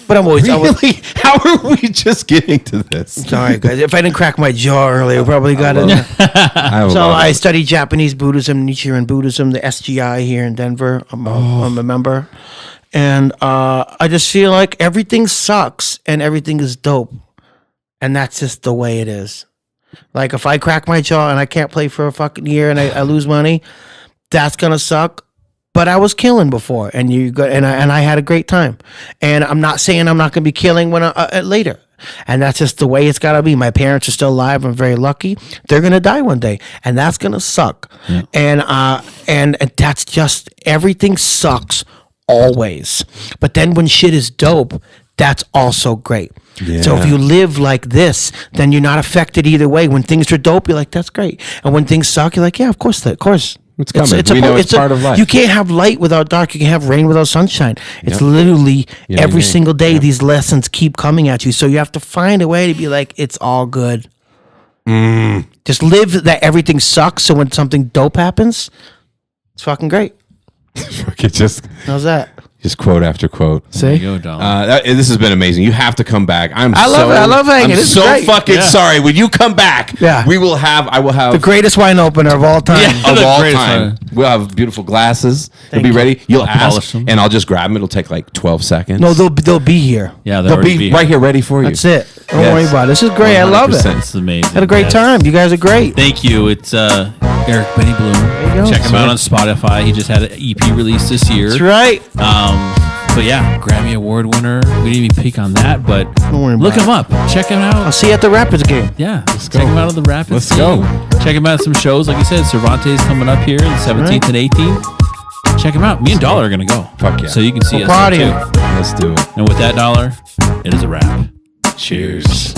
but I'm always Really? How are we just getting to this? Sorry, guys. If I didn't crack my jaw earlier, I probably got it. I study Japanese Buddhism, Nichiren Buddhism, the SGI here in Denver. I'm a member. And I just feel like everything sucks and everything is dope. And that's just the way it is. Like if I crack my jaw and I can't play for a fucking year and I lose money, that's going to suck. But I was killing before, and I had a great time. And I'm not saying I'm not going to be killing when later. And that's just the way it's got to be. My parents are still alive. I'm very lucky. They're going to die one day, and that's going to suck. Yeah. And that's just, everything sucks always. But then when shit is dope, that's also great. Yeah. So if you live like this, then you're not affected either way. When things are dope, you're like, that's great. And when things suck, you're like, yeah, of course. It's coming. We know it's part of life. You can't have light without dark. You can't have rain without sunshine. It's literally every single day these lessons keep coming at you. So you have to find a way to be like, it's all good. Just live that everything sucks. So when something dope happens, it's fucking great. How's that? Just quote after quote. See? There you go, this has been amazing. You have to come back. I love hanging. I'm it's so great. fucking sorry. When you come back, I will have the greatest wine opener of all time. Of all time. We'll have beautiful glasses. They'll be ready. You'll ask, and I'll just grab them. It'll take like 12 seconds. No, they'll be here. Yeah, they'll be right here ready for you. That's it. Don't worry about it. This is great. 100%. I love it. It's amazing. Had a great time. You guys are great. Thank you. It's Eric Benny Bloom. There you go. Check him out on Spotify. He just had an EP release this year. That's right. But yeah, Grammy Award winner. We didn't even peek on that, but look him up. Check him out. I'll see you at the Rapids game. Yeah, check him out at the Rapids. Let's go. Check him out at some shows. Like you said, Cervantes coming up here the 17th and 18th. Check him out. Me and Dollar are going to go. Fuck yeah. So you can see us proud of too. you. Let's do it. And with that, Dollar, it is a wrap. Cheers.